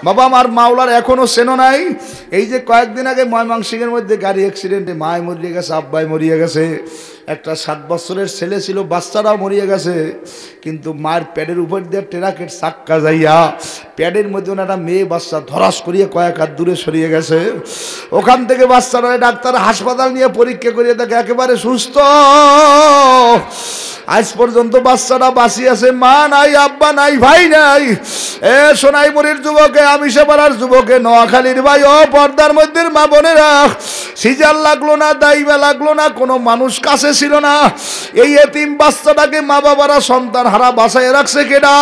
বাবা আমার মাওলার এখনো চেনো নাই? এই যে কয়েকদিন আগে ময়মনসিংহের মধ্যে গাড়ি অ্যাক্সিডেন্টে মায় মরিয়ে গেছে, আব্বাই মরিয়ে গেছে, একটা 7 বছরের ছেলে ছিল, বাচ্চারাও মরিয়ে গেছে। কিন্তু মায়ের প্যাডের উপর দিয়ে ট্রাকের চাক্কা যাইয়া প্যাডের মধ্যে একটা মেয়ে বাচ্চা ধরাস করিয়ে কয়েক হাত দূরে সরিয়ে গেছে। ওখান থেকে বাচ্চারা ডাক্তার হাসপাতাল নিয়ে পরীক্ষা করিয়ে দেখে একেবারে সুস্থ। আজ পর্যন্ত বাচ্চাটা বাঁচি আছে, মা নাই, আব্বা নাই, ভাই নাই। এ সোনাইমুড়ির যুবকে, আমিষাপাড়ার যুবকে, নোয়াখালীর ভাই, ও পর্দার মধ্যে মা বোনেরা, সিজার লাগলো না, দাইবা লাগলো না, কোনো মানুষ কাছে ছিল না। এই এতিম বাচ্চাটাকে মা বাবারা সন্তান হারা বাঁচায় রাখছে কেডা?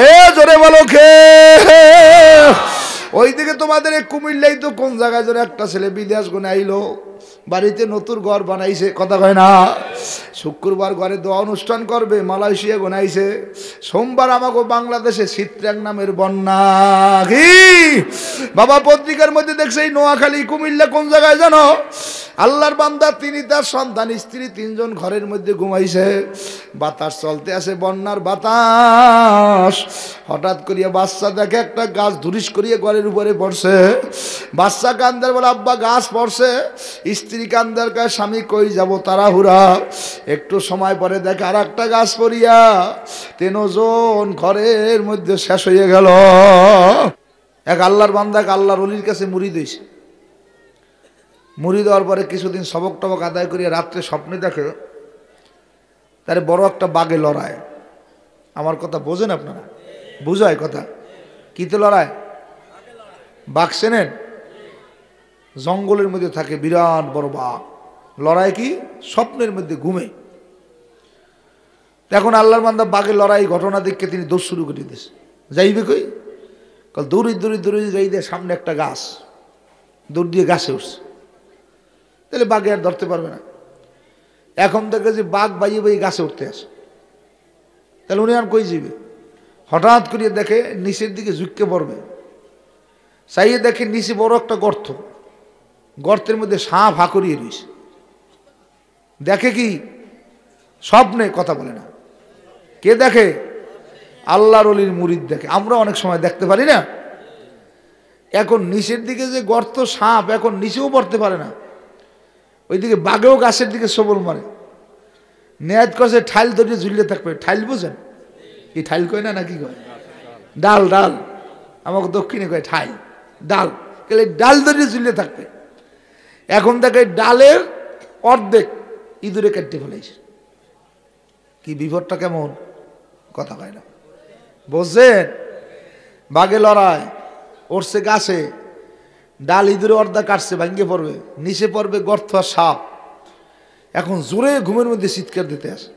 এ জোরে বলো কে? ওইদিকে তোমাদের কুমিল্লাই তো কোন জায়গায় জোরে একটা ছেলে বিদেশ গুনে আইলো, বাড়িতে নতুন ঘর বানাইছে, কথা কয় না। শুক্রবার ঘরে দোয়া অনুষ্ঠান করবে, মালয়েশিয়া গোনাইছে। সোমবার আমাকে বাংলাদেশে চিত্রাং নামের বন্যা। কি বাবা পত্রিকার মধ্যে দেখছে এই নোয়াখালী কুমিল্লা কোন জায়গায় জানো? আল্লাহর বান্দা তিনি, তার সন্তান, স্ত্রী, 3 জন ঘরের মধ্যে ঘুমাইছে। বাতাস চলতে আছে, বন্যার বাতাস। হঠাৎ করিয়া বাচ্চা দেখে একটা গাছ ধুরিস করিয়া ঘরের উপরে পড়ছে। বাচ্চা কান্দার বলে আব্বা গাছ পড়ছে। স্ত্রী কান্দার কাছে স্বামী কই যাব তাড়াহুড়া। একটু সময় পরে দেখে আর একটা গাছ পড়িয়া 3 জন ঘরের মধ্যে শেষ হয়ে গেল। এক আল্লাহর বান্দা আল্লাহর ওলির কাছে মুড়ি দিয়েছে। মুড়ি দেওয়ার পরে কিছুদিন সবক টবক আদায় করিয়া রাত্রে স্বপ্নে দেখে তারে বড় একটা বাঘে লড়ায়। আমার কথা বোঝেন আপনারা? বুঝায় কথা? কিতে লড়ায়? বাঘ চেনেন? জঙ্গলের মধ্যে থাকে বিরাট বড় বাঘ। লড়াই কি? স্বপ্নের মধ্যে ঘুমে। এখন আল্লাহর বান্দা বাঘের লড়াই ঘটনা দেখে তিনি দৌড় শুরু করে দিয়েছে। যাইবে কই? দৌড়ি দৌড়ি দৌড়ি যাই দিয়ে সামনে একটা গাছ, দৌড় দিয়ে গাছে উঠছে। তাহলে বাঘে আর ধরতে পারবে না। এখন দেখে যে বাঘ বাইয়ে বাইয়ে গাছে উঠতে আসে, তাহলে উনি আর কই যাবে? হঠাৎ করিয়ে দেখে নিচের দিকে ঝুঁককে পড়বে, চাইয়ে দেখে নিচে বড় একটা গর্ত, গর্তের মধ্যে সাপ হা করিয়ে রয়েছে। দেখে কি? স্বপ্নে, কথা বলে না। কে দেখে? আল্লাহর ওলির মুরিদ দেখে। আমরা অনেক সময় দেখতে পারি না। এখন নিচের দিকে যে গর্ত, সাপ এখন নিচেও পড়তে পারে না, ওইদিকে বাঘেও গাছের দিকে সবল মারে। নেয়াত করছে ঠাইল ধরিয়ে ঝুলিয়ে থাকবে। ঠাইল বুঝেন? কি ঠাইল কয় না নাকি কয়? ডাল, ডাল। আমাকে দক্ষিণে কয় ঠাইল, ডাল। ডাল ধরিয়ে ঝুলিয়ে থাকবে। এখন দেখে ডালের অর্ধেক ইঁদুরে কেটে ফেলেছে। কি বিপদটা কেমন? কথা কয় না। বুঝছেন? বাঘে লড়াই, উঠছে গাছে, ডাল ইঁদুরে অর্ধা কাটছে, ভাঙ্গে পড়বে, নিচে পড়বে গর্ত আর সাপ। এখন জোরে ঘুমের মধ্যে চিৎকার দিতে আসে।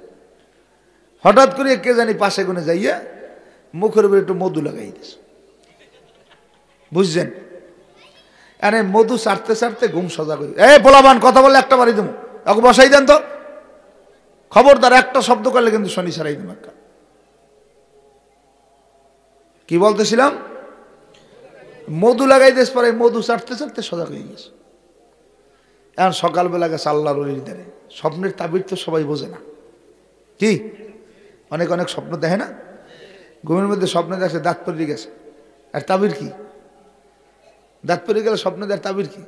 হঠাৎ করে কে জানি পাশে কোনে যাইয়া মুখের উপরে একটু মধু লাগাই দিয়েছে। বুঝছেন? এনে মধু ছাড়তে ছাড়তে ঘুম সজা করি। এ পোলাবান, কথা বললে একটা বাড়ি দেবো, ওকে বসাই দেন তো। খবরদার একটা শব্দ করলে কিন্তু শনি ছাড়াই দেবো একটা। কি বলতেছিলাম? মধু লাগাই দিস, পরে মধু ছাড়তে ছাড়তে সজাগ হয়ে গেছে। এখন সকালবেলা গেছে আল্লাহর ওলির দ্বারে। স্বপ্নের তাবির তো সবাই বোঝে না। কি অনেক অনেক স্বপ্ন দেখে না? ঘুমের মধ্যে স্বপ্নে দেখে দাঁত পড়ে গেছে, আর তাবির কি? দাঁত পড়ে গেলে স্বপ্নে দেয় তাবির কি?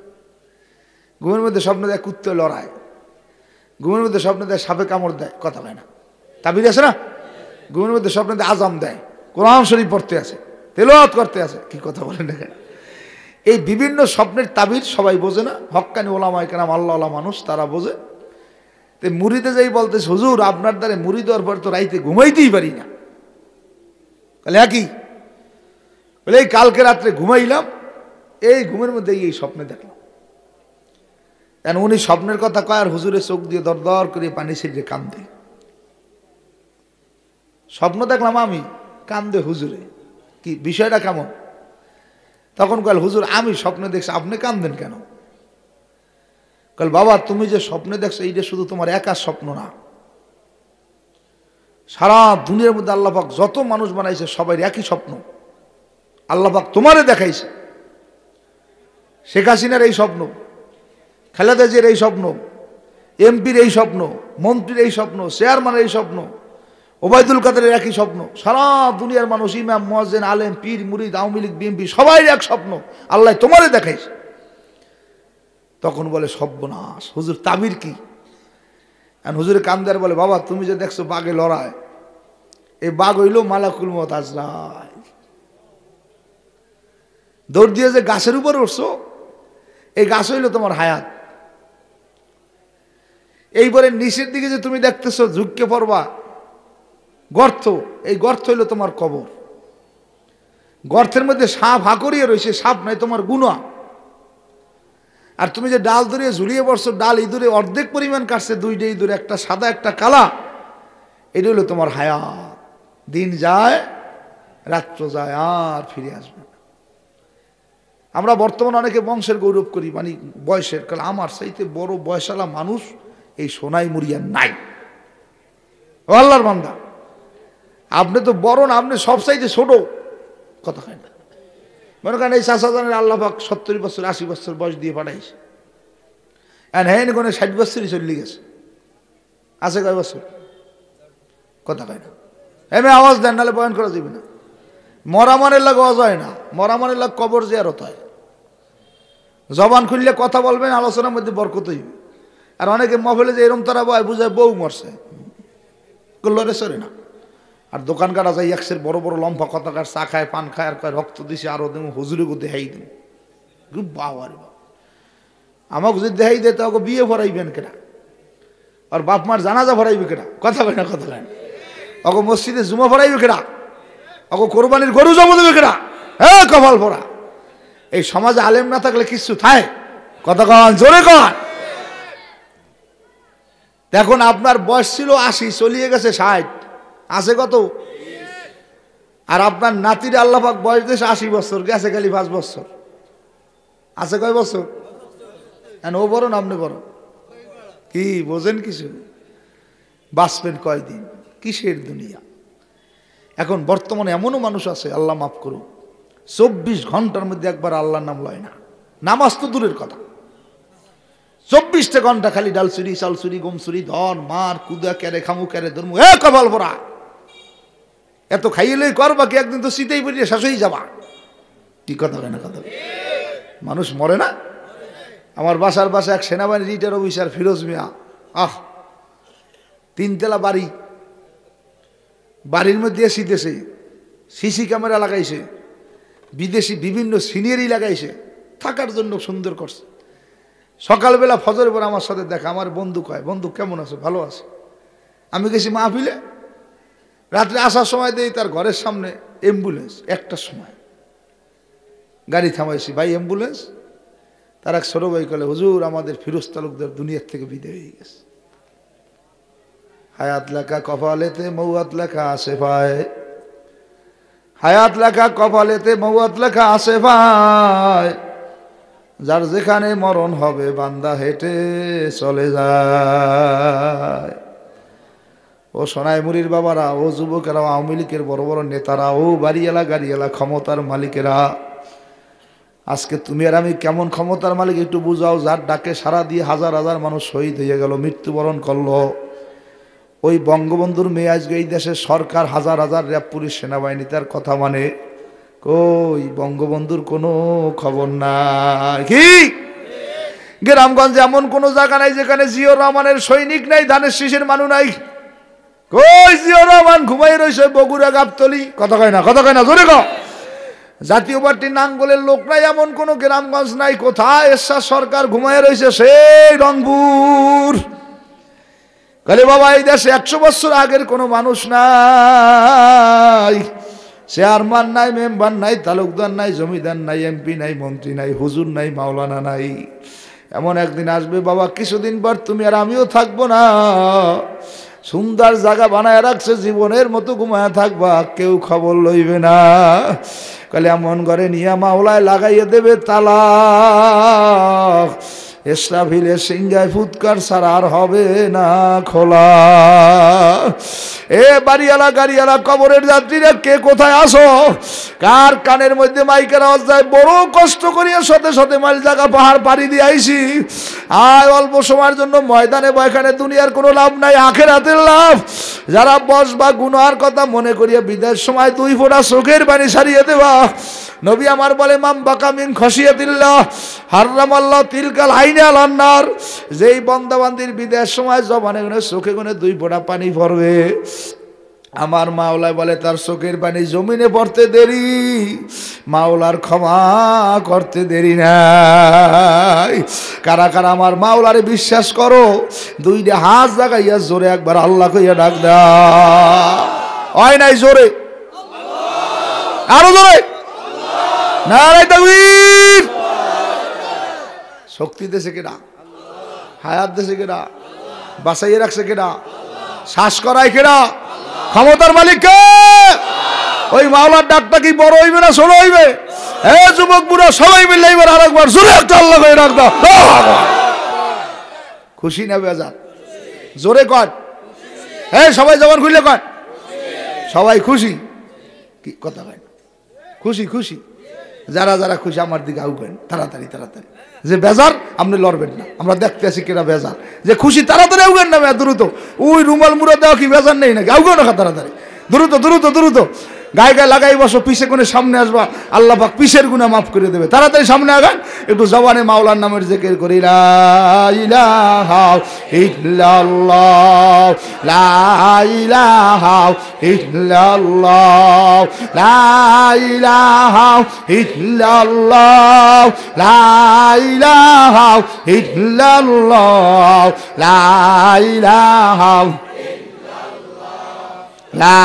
ঘুমের মধ্যে স্বপ্ন দেয় কুত্তে লড়ায়, ঘুমের মধ্যে স্বপ্ন দেয় সাপে কামড় দেয়, কথা হয় না। তাবির আছে না? ঘুমের মধ্যে স্বপ্ন দেয় আজাম দেয়, কোরআন শরীফ পড়তে আছে, তেলাওয়াত করতে আছে। কি কথা বলেন না? এই বিভিন্ন স্বপ্নের তাবির সবাই বোঝে না। হক্কানি ওলামায়ে কেরাম, আল্লাহওয়ালা মানুষ, তারা বোঝে। তো মুড়িতে যাই বলতেছে, হুজুর আপনার দ্বারে মুড়ি দেওয়ার পর তো রাইতে ঘুমাইতেই পারি না। বলে একই, বলে এই কালকে রাত্রে ঘুমাইলাম, এই ঘুমের মধ্যে এই স্বপ্নে দেখলাম। কেন উনি স্বপ্নের কথা কয় আর হুজুরের চোখ দিয়ে দর দর করে পানি ছিটে কান্দে। স্বপ্ন দেখলাম আমি, কান্দে হুজুরে। কি বিষয়টা কেমন? তখন কল হুজুর আমি স্বপ্নে দেখছি, আপনি কান্দেন কেন? কল বাবা তুমি যে স্বপ্নে দেখছো এইটা শুধু তোমার একা স্বপ্ন না, সারা দুনিয়ার মধ্যে আল্লাহ পাক যত মানুষ বানাইছে সবাই একই স্বপ্ন আল্লাহ পাক তোমারে দেখাইছে। শেখ হাসিনার এই স্বপ্ন, খালেদা জিয়ার এই স্বপ্ন, এমপির এই স্বপ্ন, মন্ত্রীর এই স্বপ্ন, চেয়ারম্যানের এই স্বপ্ন, ওবায়দুল কাদেরের একই স্বপ্ন, সারা দুনিয়ার মানুষ, ইমাম, মুয়াজ্জিন, আলেম, পীর, মুরিদ, আওয়ামী লীগ, বিএনপি, সবাই এক স্বপ্ন, আল্লাহ তোমারে দেখাইছে। তখন বলে সর্বনাশ, হুজুর তাবির কি? আর হুজুরে কান্দার বলে, বাবা তুমি যে দেখছো বাঘে লড়ায়, এই বাঘ হইল মালাকুল মউত আজরাইল। দৌড় দিয়ে যে গাছের উপর উঠছো, এই গাছ হইল তোমার হায়াত। এইবারে নিচের দিকে যে তুমি দেখতেছো ঝুঁকে পড়বা গর্ত, এই গর্ত হইল তোমার কবর। গর্তের মধ্যে সাপ হাঁকড়িয়ে রয়েছে, সাপ নাই তোমার গুনাহ। আর তুমি যে ডাল ধরে ঝুলিয়ে পড়ছো, ডাল ইঁদুরে অর্ধেক পরিমাণ কাটছে, দুইটা ইঁদুরে, একটা সাদা একটা কালা, এটা হলো তোমার হায়াত। দিন যায় রাত্র যায়, আর ফিরে আসবে না। আমরা বর্তমানে অনেকে বংশের গৌরব করি, মানে বয়সের, কারণ আমার চাইতে বড় বয়সালা মানুষ এই সোনাই মুড়িয়া নাই। আল্লাহর বান্দা, আপনি তো বড় না, আপনি সব চাইতে ছোট, কথা হয় না। মনে করেন এই চাচাজানের আল্লাহ পাক 70 বছর 80 বছর বয়স দিয়ে পাঠাইছে, আর হ্যাঁ কোনে 60 বছরই চলে গেছে, আছে কয় বছর, কথা কয় না। এমনি আওয়াজ দেন, নাহলে বয়ান করা যাবে না। মরামানের লাগ আওয়াজ হয় না, মরামানের লাগ কবর জিয়ারত হয়। জবান খুললে কথা বলবেন, আলোচনার মধ্যে বরকত হইবে। আর অনেকে মহলে যে এরম তারা বয় বুঝায় বউ মরছে, লড়ে সরে না। আর দোকান কাটা যায় একশের বড় বড় লম্ফা কথাকার, চা খায়, পান খায়, আর কয় রক্ত দিছে, আরো দেবো হুজুরে গো দেখাই দেব। বাবা রে বাবা, আমাকে যদি দেখাই দেয় তো বিয়ে ভরাইবেন কেনা, আর বাপ মার জানাজা ভরাইবে কেনা, কথা কয় না, কথা কয় না। অগো মসজিদে জুমা ভরাইবে কেনা, অগো কোরবানির গরু জমা দেবে কেনা, হ্যাঁ কপাল ভরা। এই সমাজে আলেম না থাকলে কিছু থায়, কথা কন, জোরে কন। দেখুন আপনার বয়স ছিল 80, চলিয়ে গেছে 60, আছে কত? আর আপনার নাতির আল্লাহ পাক বয়স দিয়েছে 80 বছর, গেছে খালি 5 বছর, আছে কয় বছর? ও বড় না আপনি বড়? কি বোঝেন কিছু? বাঁচবেন কয়দিন, কিসের দুনিয়া। এখন বর্তমানে এমনও মানুষ আছে, আল্লাহ মাফ করুক, 24 ঘন্টার মধ্যে একবার আল্লাহর নাম লয় না। নামাজ তো দূরের কথা, 24টা ঘন্টা খালি ডাল চুরি, চাল চুরি, গম চুরি, ধন মার কুদা, ক্যারে খামু, ক্যারে ধর্ম, এ কপাল ভরা। এত খাইলেই করবা কি, একদিন তো শীতেই পড়িয়ে শেষ হয়ে যাবা। কি কথা কেন, কথা মানুষ মরে না। আমার বাসার বাসা এক সেনাবাহিনী রিটায়ার অফিসার ফিরোজ মিয়া, 3 তলা বাড়ি, বাড়ির মধ্যে এসি দেশে সিসি ক্যামেরা লাগাইছে, বিদেশি বিভিন্ন সিনিয়রই লাগাইছে, থাকার জন্য সুন্দর করছে। সকালবেলা ফজরের পর আমার সাথে দেখা, আমার বন্ধু কয়, বন্ধু কেমন আছে? ভালো আছে। আমি গেছি মাহফিলে, রাত্রে আসার সময় দেই তার ঘরের সামনে অ্যাম্বুলেন্স, 1টার সময় গাড়ি থামাইছি, ভাই অ্যাম্বুলেন্স। তার এক ছোট ভাই কলে, হুজুর আমাদের ফিরোজ তালুকদার দুনিয়ার থেকে বিদায় হয়ে গেছে। হায়াত লেখা কপালেতে, মৌয়াত লেখা আসে পায়, হায়াত লেখা কপালেতে, মৌয়াত লেখা আসে পায়, যার যেখানে মরণ হবে বান্দা হেঁটে চলে যায়। ও সোনাই মুড়ির বাবারা, ও যুবকেরা, আওয়ামী লীগের বড় বড় নেতারা, ও বাড়িওয়ালা গাড়িওয়ালা ক্ষমতার মালিকেরা, আজকে তুমি আর আমি কেমন ক্ষমতার মালিক একটু বুঝাও। যার ডাকে সারা দিয়ে হাজার হাজার মানুষ শহীদ হয়ে গেল, মৃত্যুবরণ করলো। ওই বঙ্গবন্ধুর মেয়ে আজকে এই দেশের সরকার হাজার হাজার র্যাব, পুলিশ, সেনাবাহিনী তার কথা মানে, কই বঙ্গবন্ধুর কোনো খবর নাই। কি গ্রামগঞ্জে এমন কোন জায়গা নাই যেখানে জিয়াউর রহমানের সৈনিক নাই, ধানের শীষের মানুষ নাই। কই জিয়াউর রহমান ঘুমাই রয়েছে বগুড়া গাবতলি, কথা কয় না, কথা কয় না, জোরে কও। জাতীয় পার্টির নাঙ্গলের লোক নাই, এমন কোন গ্রামগঞ্জ নাই। কোথায় এরশাদ সরকার ঘুমাই রয়েছে? সেই রংপুর। কালে বাবা, এই দেশে 100 বছর আগের কোনো মানুষ নাই, চেয়ারম্যান নাই, মেম্বার নাই, তালুকদার নাই, জমিদার নাই, এমপি নাই, মন্ত্রী নাই, হুজুর নাই, মাওলানা নাই। এমন একদিন আসবে বাবা, কিছুদিন পর তুমি আর আমিও থাকবো না। সুন্দর জায়গা বানায় রাখছে, জীবনের মতো ঘুমায় থাকবা, কেউ খবর লইবে না। কালে এমন ঘরে নিয়ে মাওলায় লাগাইয়ে দেবে তালা, ইসরাফিলের সিংহায় ফুৎকার ছাড়া আর হবে না খোলা। এ বাড়িওয়ালা গাড়িওয়ালা কবরের যাত্রীরা কে কোথায় আসো? কার কানের মধ্যে মাইকের আওয়াজ যায়? বড় কষ্ট করিয়া শতে শতে মাইল জায়গা পাহাড় পাড়ি দিয়ে আইছি, আর অল্প সময়ের জন্য ময়দানে বয়খানে দুনিয়ার কোনো লাভ নাই, আখিরাতের লাভ। যারা বস বা গুনার কথা মনে করিয়া বিদায়ের সময় 2 ফোঁটা চোখের পানি সারিয়ে দেবা। নবী আমার বলে, মাম বাকা মিন খশিয়াতিল্লাহ হারামাল্লাহ তিলকাল আইনে আলান নার। যেই বান্দাবান্দির বিদায়ের সময় জবানে গুনে চোখে গুনে 2 ফোঁটা পানি পড়বে, আমার মাওলায় বলে তার চোখের পানি জমিনে পড়তে দেরি, মাওলার ক্ষমা করতে দেরি নাই। কারা কারা আমার মাওলারে বিশ্বাস করো? 2টা হাত জাগাইয়া জোরে একবার আল্লাহ কইয়া ডাক দাও। হয় নাই জোরে, আরো জোরে, নারে তাকবীর। শক্তি দেশে কেডা? হায়াত দেশে কেডা? বাঁচাইয়ে রাখছে কেডা? শ্বাস করায় কেডা? ক্ষমতার মালিক কে? ওই মাওলার ডাকটা কি বড় হইবে না ছোট হইবে? হে যুবক বুড়া সবাই মিলে এবার আরেকবার জোরে একটা আল্লাহ করে ডাক দাও। খুশি না বেজার? জোরে কর। হে সবাই জবান খুলে কর। সবাই খুশি? কি কথা ভাই? খুশি খুশি। যারা যারা খুশি আমার দিকে আউবেন তাড়াতাড়ি তাড়াতাড়ি। যে বেজার আপনি লড়বেন না, আমরা দেখতে আছি কেনা বেজার। যে খুশি তাড়াতাড়ি আউবেন না, দ্রুত। ওই রুমাল মুড়া দেওয়া কি বেজার নেই নাকি? আউগো না তাড়াতাড়ি, দ্রুত দ্রুত দ্রুত। গায়ে গায়ে লাগাই বসো, পিছে কোনে সামনে আসবা, আল্লাহ পাক পিছের গুনাহ মাফ করে দেবে। তাড়াতাড়ি সামনে আগান, একটু জবানে মাওলার নামের জিকির করি। লা ইলাহা ইল্লাল্লাহ, লা ইলাহা ইল্লাল্লাহ, লা ইলাহা ইল্লাল্লাহ, লা ইলাহা ইল্লাল্লাহ, লা ইলাহা লা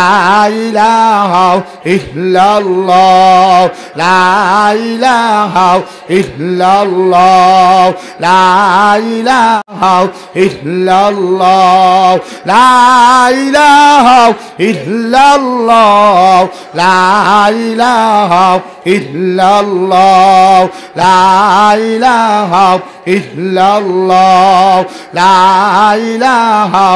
ইলাহা ইল্লাল্লাহ, লা ইলাহা ইল্লাল্লাহ, লা ইলাহা ইল্লাল্লাহ, লা ইলাহা ইল্লাল্লাহ, লা ইলাহা ইল্লাল্লাহ, লা ইলাহা ইল্লাল্লাহ, লা ইলাহা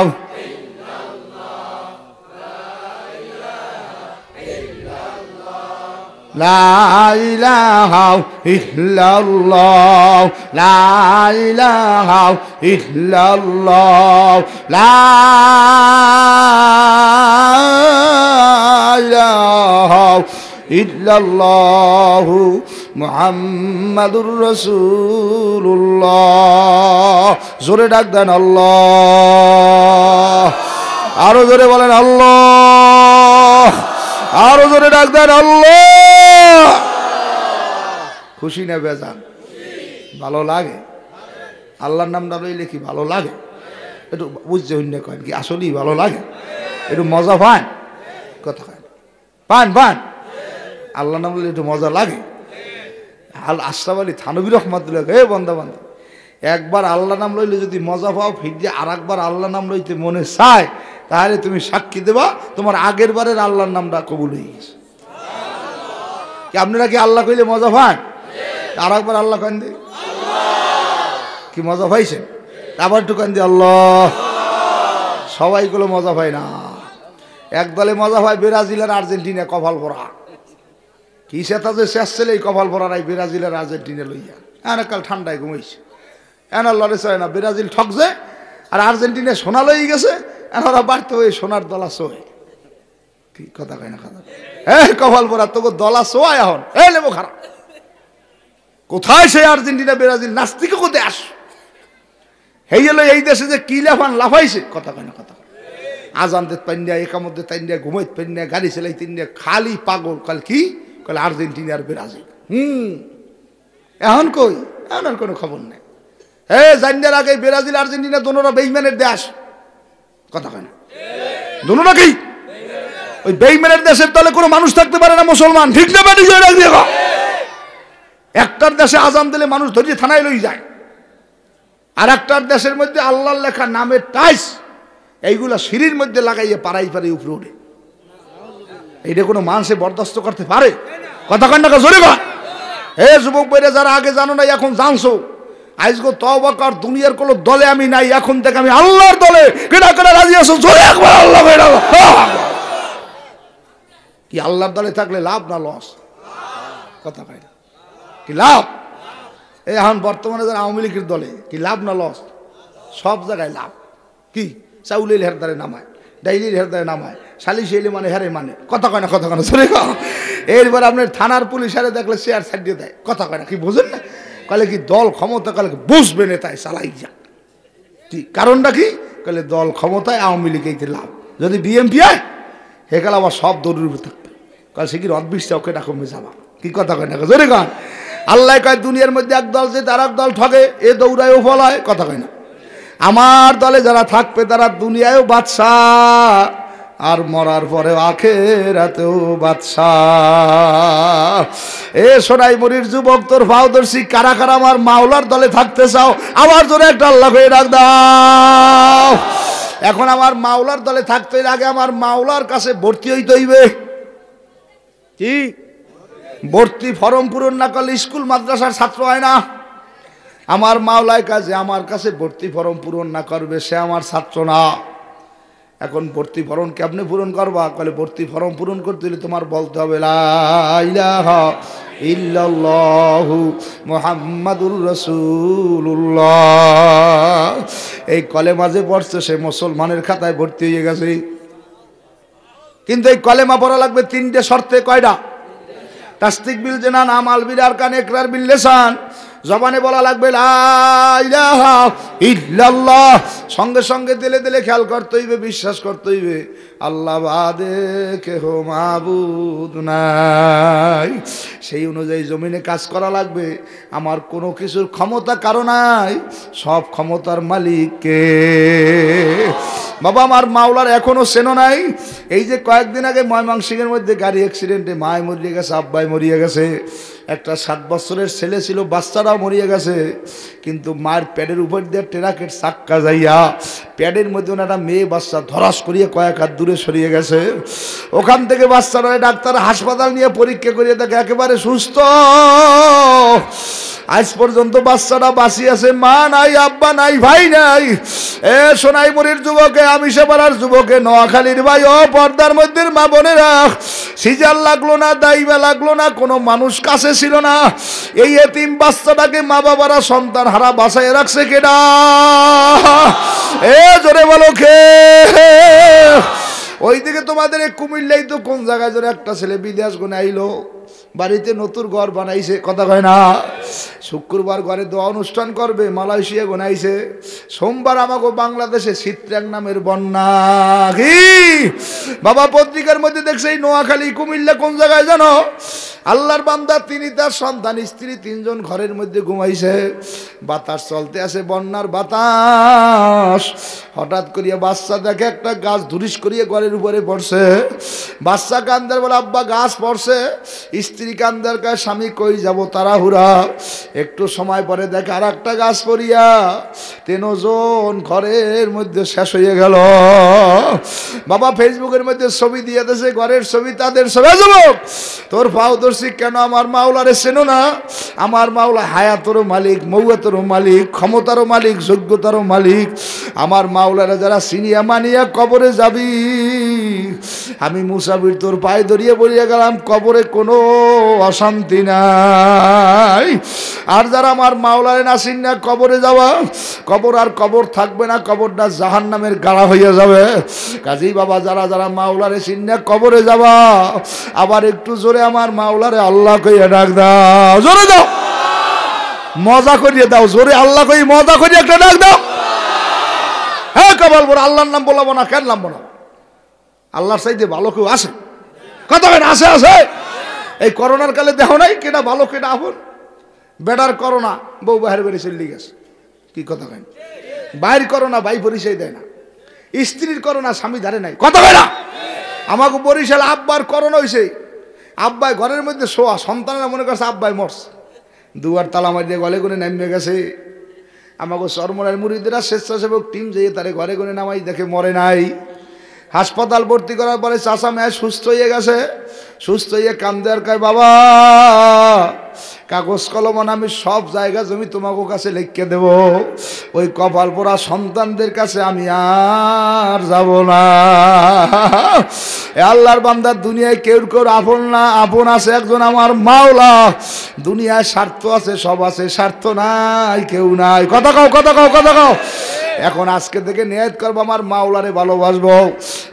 লা ইলাহা ইল্লাল্লাহ, লা ইলাহা ইল্লাল্লাহ, লা ইলাহা ইল্লাল্লাহ, মুহাম্মাদুর রাসূলুল্লাহ। জোরে ডাক দেন আল্লাহ। আরো জোরে বলেন আল্লাহ। আরো জোরে ডাক দেন আল্লাহ। খুশি না বেজান? ভালো লাগে? আল্লাহর নামটা লইলে কি ভালো লাগে? একটু বুঝছে হইন কয়েন কি আসলেই ভালো লাগে? একটু মজা পান? কথা কয় পান পান? আল্লাহ নাম লইলে একটু মজা লাগে? আশরাফ আলী থানভী রহমাতুল্লাহ, হে বন্দা বান্ধব, একবার আল্লাহ নাম লইলে যদি মজা পাও, ফিরে আর একবার আল্লাহ নাম লইতে মনে চায়, তাহলে তুমি সাক্ষী দেবা তোমার আগের বারের আল্লাহর নামটা কবুল হয়ে গেছে। কি আপনারা কি আল্লাহ কইলে মজা পান? আর একবার আল্লাহ কান দি, কি মজা পাইছেন? আবার একটু কান দি আল্লাহ। সবাই গুলো মজা পায় না, একদলে মজা পায় ব্রাজিল আর আর্জেন্টিনা কপাল ভরা। কি সেটা যে শেষ ছেলে কপাল ভরা নাই ব্রাজিল আর আর্জেন্টিনা লইয়া। এনে কাল ঠান্ডায় ঘুমাইছে, এনা লড়ে চায় না। ব্রাজিল ঠকছে আর আর্জেন্টিনা সোনা লই গেছে, এনারা বাড়তে হয়ে সোনার দলা চোয়। কি কথা কয় না কথা? হ্যাঁ কপাল ভরা তোকে দলা চোয় এখন। এ লেবো খারাপ কোথায় সেই আর্জেন্টিনা ব্রাজিল নাস্তিকে কোথায় আস? এই হলো এই দেশে যে কি লাফান লাফাইছে। কথা কয় না কথা? আজান দিতে পাইন না, একামত দিতে পাইন না, ঘুমাইতে পাইন না, গাড়ি চালাইতে না, খালি পাগল। কাল কি কাল আর্জেন্টিনা আর ব্রাজিল। এখন কই? এখন আর কোনো খবর নেই। হে জানার আগে ব্রাজিল আর্জেন্টিনা দোনোরা বেইমানের দেশ। কথা কয় না? দোনোরা কি ওই বেইমানের দেশের তলে কোনো মানুষ থাকতে পারে না মুসলমান, ঠিক না? বাড়ি জয় রাখ দিয়ে একটার দেশে আজান দিলে মানুষ ধরিয়ে থানায় লই যায়, আর একটার দেশের মধ্যে আল্লাহর লেখা নামের টাইস এইগুলা সিঁড়ির মধ্যে লাগাইয়ে পাড়াই পাড়াই উপরে ওঠে। এইটা কোনো মানুষে বরদাস্ত করতে পারে? কথা কয় না জোরে কয়? হে যুবক ভাইরা যারা আগে জানো না এখন জানছো, আজগো তওবা কর, দুনিয়ার কোনো দলে আমি নাই, এখন থেকে আমি আল্লাহর দলে। কেডা কেডা রাজি আছো জোরে একবার আল্লাহ কইরা কি? আল্লাহর দলে থাকলে লাভ না লস? কথা কয় না কি লাভ? এই এখন বর্তমানে যারা আওয়ামী লীগের দলে কি লাভ না লস? সব জায়গায় লাভ। কি চাউলের হেরদারে নামায়, ডাইলির হেরদারে নামায়, সালিশ এলে মানে হেরে মানে। কথা কয় না? কথা কয় না? সরে কা। এরপর আপনার থানার পুলিশ হারে দেখলে চেয়ার ছাড়িয়ে দেয়। কথা কয় না? কি বোঝেন না? কলে কি দল ক্ষমতা, কলে বুঝবে নেতায় চালাই যাক। ঠিক কারণটা কি? কলে দল ক্ষমতায়, আওয়ামী লীগেতে লাভ। যদি বিএমপি হয় সেকালে আবার সব দৌড়ের উপর থাকবে। কাল সে কি রদবিশটা ওকে না কমে যাবা। কি কথা কয় না? জোরে কন। আল্লাহ কয় দুনিয়ার মধ্যে এক দল যে তার এক দল ঠকে, এ দৌড়ায় ও ফলায়। কথা কয় না? আমার দলে যারা থাকবে তারা দুনিয়ায়ও বাদশাহ, আর মরার পরে আখিরাতেও বাদশাহ। এ সোনাই মুড়ির যুবক, তোর ফাউদর্শী কারা কারা আমার মাওলার দলে থাকতে চাও? আমার জন্য একটা আল্লাহ হয়ে ডাক দাও। এখন আমার মাওলার দলে থাকতে আগে আমার মাওলার কাছে ভর্তি হইতে হইবে। কি ভর্তি ফর্ম পূরণ না করলে স্কুল মাদ্রাসার ছাত্র হয় না। আমার মাওলার কাছে, আমার কাছে ভর্তি ফর্ম পূরণ না করবে সে আমার ছাত্র না। এখন ভর্তি ফর্ম কেমনে পূরণ করবা? কলে ভর্তি ফর্ম পূরণ করতে হলে তোমার বলতে হবে লা ইলাহা ইল্লাল্লাহু মুহাম্মাদুর রাসূলুল্লাহ। এই কলেমা যে পড়ছে সে মুসলমানের খাতায় ভর্তি হয়ে গেছে। কিন্তু এই কলেমা পড়া লাগবে তিনটে শর্তে। কয়টা? তাসদিক বিল জানান, আমাল বিল আরকান, ইকরার বিল লিসান। জবানে বলা লাগবে লা ইলাহা ইল্লাল্লাহ, সঙ্গে সঙ্গে দিলে দিলে খেয়াল করতে হইবে, বিশ্বাস করতে হইবে আল্লাহ বাদে কেহ মাবুদ নাই। সেই অনুযায়ী জমিনে কাজ করা লাগবে। আমার কোনো কিছুর ক্ষমতা কারো নাই, সব ক্ষমতার মালিক কে? বাবা আমার মাওলার এখনো চেনো নাই? এই যে কয়েকদিন আগে ময়মনসিংহের মধ্যে গাড়ি অ্যাক্সিডেন্টে মায় মরিয়ে গেছে, আব্বাই মরিয়ে গেছে, একটা 7 বছরের ছেলে ছিল, বাচ্চারাও মরিয়ে গেছে। কিন্তু মায়ের প্যাডের উপর দিয়ে ট্রাকের চাক্কা যাইয়া প্যাডের মধ্যে একটা মেয়ে বাচ্চা ধরাস করিয়ে কয়েক হাত দূরে সরিয়ে গেছে। ওখান থেকে বাচ্চারা ডাক্তার হাসপাতাল নিয়ে পরীক্ষা করিয়ে দেখে একেবারে সুস্থ। আজ পর্যন্ত বাচ্চাটা বাঁচিয়ে আছে, মা নাই, আব্বা নাই, ভাই নাই। এ সোনাইমুড়ির যুবকে, আমিষাপাড়ার যুবকে, নোয়াখালীর ভাই, ও পর্দার মধ্যে মা বোনেরা, সিজার লাগলো না, দাইবা লাগলো না, কোনো মানুষ কাছে ছিল না। এই এতিম বাচ্চাটাকে মা বাবারা সন্তান হারা বাসায় রাখছে কেডা? এ জোরে বলো কে? ওইদিকে তোমাদের কুমিল্লাই তো কোন জায়গায় জোরে একটা ছেলে বিদেশ গুনে আইলো, বাড়িতে নতুন ঘর বানাইছে। কথা কয় না? শুক্রবার ঘরে দোয়া অনুষ্ঠান করবে, মালয়েশিয়া গোনাইছে। সোমবার আমাকে বাংলাদেশে চিত্রাং নামের বন্যা। কি বাবা পত্রিকার মধ্যে দেখছে এই নোয়াখালী কুমিল্লা কোন জায়গায় জানো? আল্লাহর বান্দা তিনি, তার সন্তান, স্ত্রী, 3 জন ঘরের মধ্যে ঘুমাইছে। বাতাস চলতে আছে, বন্যার বাতাস। হঠাৎ করিয়া বাচ্চা দেখে একটা গাছ ধুরিস করিয়ে ঘরের উপরে পড়ছে। বাচ্চা কান্দার বলে আব্বা গাছ পড়ছে। স্ত্রী কান্দার কাছে স্বামী কই যাব তাড়াহুড়া। একটু সময় পরে দেখে আর একটা গাছ পড়িয়া 3 জন ঘরের মধ্যে শেষ হয়ে গেল। বাবা ফেসবুকের মধ্যে ছবি দিয়ে দিয়েছে, ঘরের ছবি, তাদের ছবি। যুবক তোর পাওদর্শী কেন আমার মাওলারে চেনো না? আমার মাওলা হায়াতেরও মালিক, মৌয়াতেরও মালিক, ক্ষমতারও মালিক, যোগ্যতারও মালিক। আমার মাওলারা যারা চিনিয়া মানিয়া কবরে যাবি, আমি মুসাফির তোর পায়ে ধরিয়ে বলিয়া গেলাম কবরে কোনো অশান্তি নাই। আর যারা আমার মাওলারে না চিন না কবরে যাওয়া, কবর আর কবর থাকবে না, কবরটা জাহান্নামের গাড়া হইয়া যাবে। কাজেই বাবা যারা যারা মাওলারে চিন না কবরে যাওয়া, আবার একটু জোরে আমার মাওলারে আল্লাহ কইয়া ডাক দাও। জোরে দাও, মজা করিয়ে দাও, জোরে আল্লাহ কই মজা করিয়ে একটা ডাক দাও। হ্যাঁ কবল বড় আল্লাহর নাম বলবো না, কেন নাম বলো? আল্লাহর চাইতে ভালো কেউ আসে? কথা কেন? আসে আছে। এই করোনার কালে দেখো নাই কেটা ভালো কেটা আপন? বেটার করোনা, বউ বাহির বেরিয়ে চলে গেছে। কি কথা কেন? বাইর করোনা ভাই পরিচয় দেয় না, স্ত্রীর করোনা স্বামী ধারে নাই। কথা কেন? আমাকে বরিশাল আব্বার করোনা হয়েছে, আব্বাই ঘরের মধ্যে শোয়া, সন্তানেরা মনে করছে আব্বাই মরছে। দুয়ার তালা মারিয়ে গলে গুনে নামিয়ে গেছে। আমাকে চরমরার মুরিদেরা স্বেচ্ছাসেবক টিম যেয়ে তারে ঘরে গুনে নামাই, দেখে মরে নাই। হাসপাতাল ভর্তি করার পরে চাচা মেয়ে সুস্থ হয়ে গেছে। সুস্থ হয়ে কান্দে আর কয় বাবা কাগজ কলম আমি সব জায়গা জমি তোমাকে কাছে লিখে দেব, ওই কপাল পোড়া সন্তানদের কাছে আমি আর যাব না। আল্লাহর বান্দা, দুনিয়ায় কেউ কেউ আপন না, আপন আছে একজন আমার মাওলা। দুনিয়ায় স্বার্থ আছে, সব আছে, স্বার্থ নাই কেউ নাই। কথা কও, কথা কও, কথা কও। এখন আজকে থেকে নিয়ত করবো আমার মাওলারে ভালোবাসবো।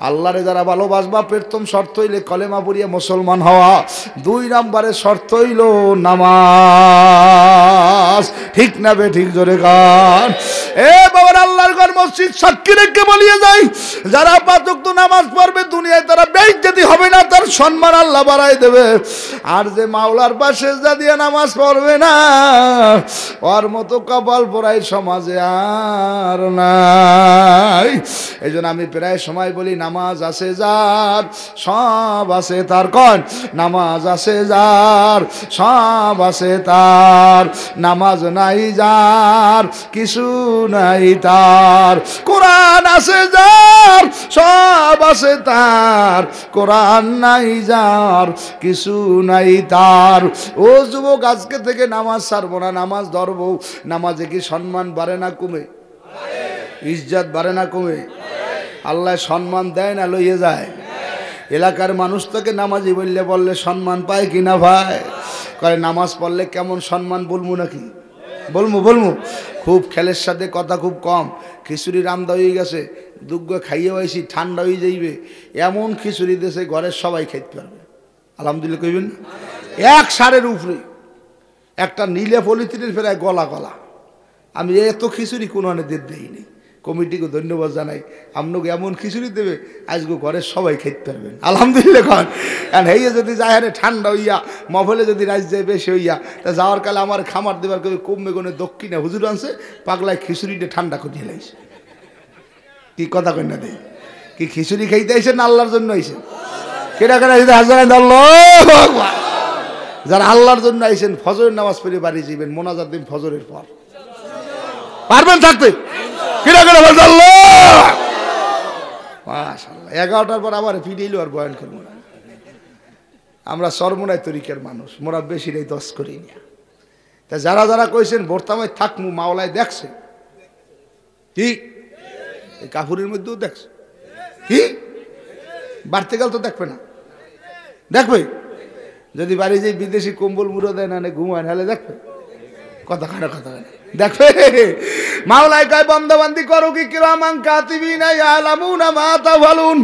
আল্লাহরে যারা ভালোবাসবা, প্রথম শর্ত হইলে কলেমা পড়িয়ে মুসলমান হওয়া, 2 নম্বরে শর্ত হইল নামাজ। ঠিক না বে ঠিক? জোরে গান। এ বাবার, আল্লাহর ঘর মসজিদ সাক্ষী রেখে বলিয়ে যাই, যারা 5 ওয়াক্ত নামাজ পড়বে দুনিয়ায় তারা বেইজ্জতি হবে না, তার সম্মান আল্লাহ বাড়াই দেবে। আর যে মাওলার পাশে সেজদা দিয়ে নামাজ পড়বে না, ওর মতো কপাল পোড়াই সমাজে আর নাই। এই জন্য আমি প্রায় সময় বলি, নামাজ আছে যার সব আছে তার। কন, নামাজ আছে যার সব আছে তার, নামাজ নাই যার কিছু নাই তার। কোরআন আছে যার সব আছে তার, কোরআন নাই যার কিছু নাই তার। ও যুবক, আজকে থেকে নামাজ ছাড়বো না, নামাজ ধরবো। নামাজে কি সম্মান বাড়ে না কমে? ইজ্জত বাড়ে না কমে? আল্লাহ সম্মান দেয় না লইয়ে যায়? এলাকার মানুষ তোকে নামাজি বললে সম্মান পায় কি না ভাই? কয় নামাজ পড়লে কেমন সম্মান, বলবো নাকি? বলবো। খুব খেলের সাথে কথা খুব কম। খিচুড়ি রান্দা হয়ে গেছে, দুগ্গ খাইয়ে হয়েছি, ঠান্ডা হয়ে যাইবে, এমন খিচুড়ি দেশে ঘরের সবাই খাইতে পারবে। আলহামদুলিল্লাহ কইবেন? এক সারের উপরে একটা নীলে পলিথিনের ফেরায় গলা গলা। আমি এত খিচুড়ি কোনো দিতে দেইনি। কমিটিকে ধন্যবাদ জানাই, আপনাকে এমন খিচুড়ি দেবে আজকে ঘরের সবাই খাইতে পারবেন। আলহামদুলিল্লাহ খান। কারণ হইয়া যদি যায় হারে ঠান্ডা হইয়া, মফলে যদি রাজ যায় বেশি হইয়া, তা যাওয়ার কালে আমার খামার দেবার কবে কমবে কোনো দক্ষিণে হুজুর আনছে, পাগলায় খিচুড়িটা ঠান্ডা করিয়ে লাইছে। কি কথা কই না দেয়? কি খিচুড়ি খাইতে আইসেন না আল্লাহর জন্য আইসেন? কেটা কেটা যারা আল্লাহর জন্য আইসেন, ফজরের নামাজ পড়ে বাড়ি যাবেন, মোনাজাত দিন ফজরের পর। পারবেন থাকতে? কিরা কিরা বলছে আল্লাহ মাশাআল্লাহ। 11টার পর আবার ফিরেইলো আর বয়ান করবো না। আমরা সরমনায় তরিকার মানুষ, মোরা বেশি নেই 10 করি না। তা যারা যারা কইছেন বর্তমানে থাকমু, মাওলায় দেখছে ঠিক, এই কাপুরের মধ্যেও দেখছে কি, বাড়তে গেল তো দেখবে না? দেখবে যদি বাড়ি যে বিদেশি কম্বল মুড়ো দেয় না, ঘুমায় নাহলে দেখবে। কথা খানা কথা খানা দেখবে। মাওলায় কয় বন্দাবান্দি করো কি কিরামান কাতিবিনা ইয়ালামুনা মা তাফালুন।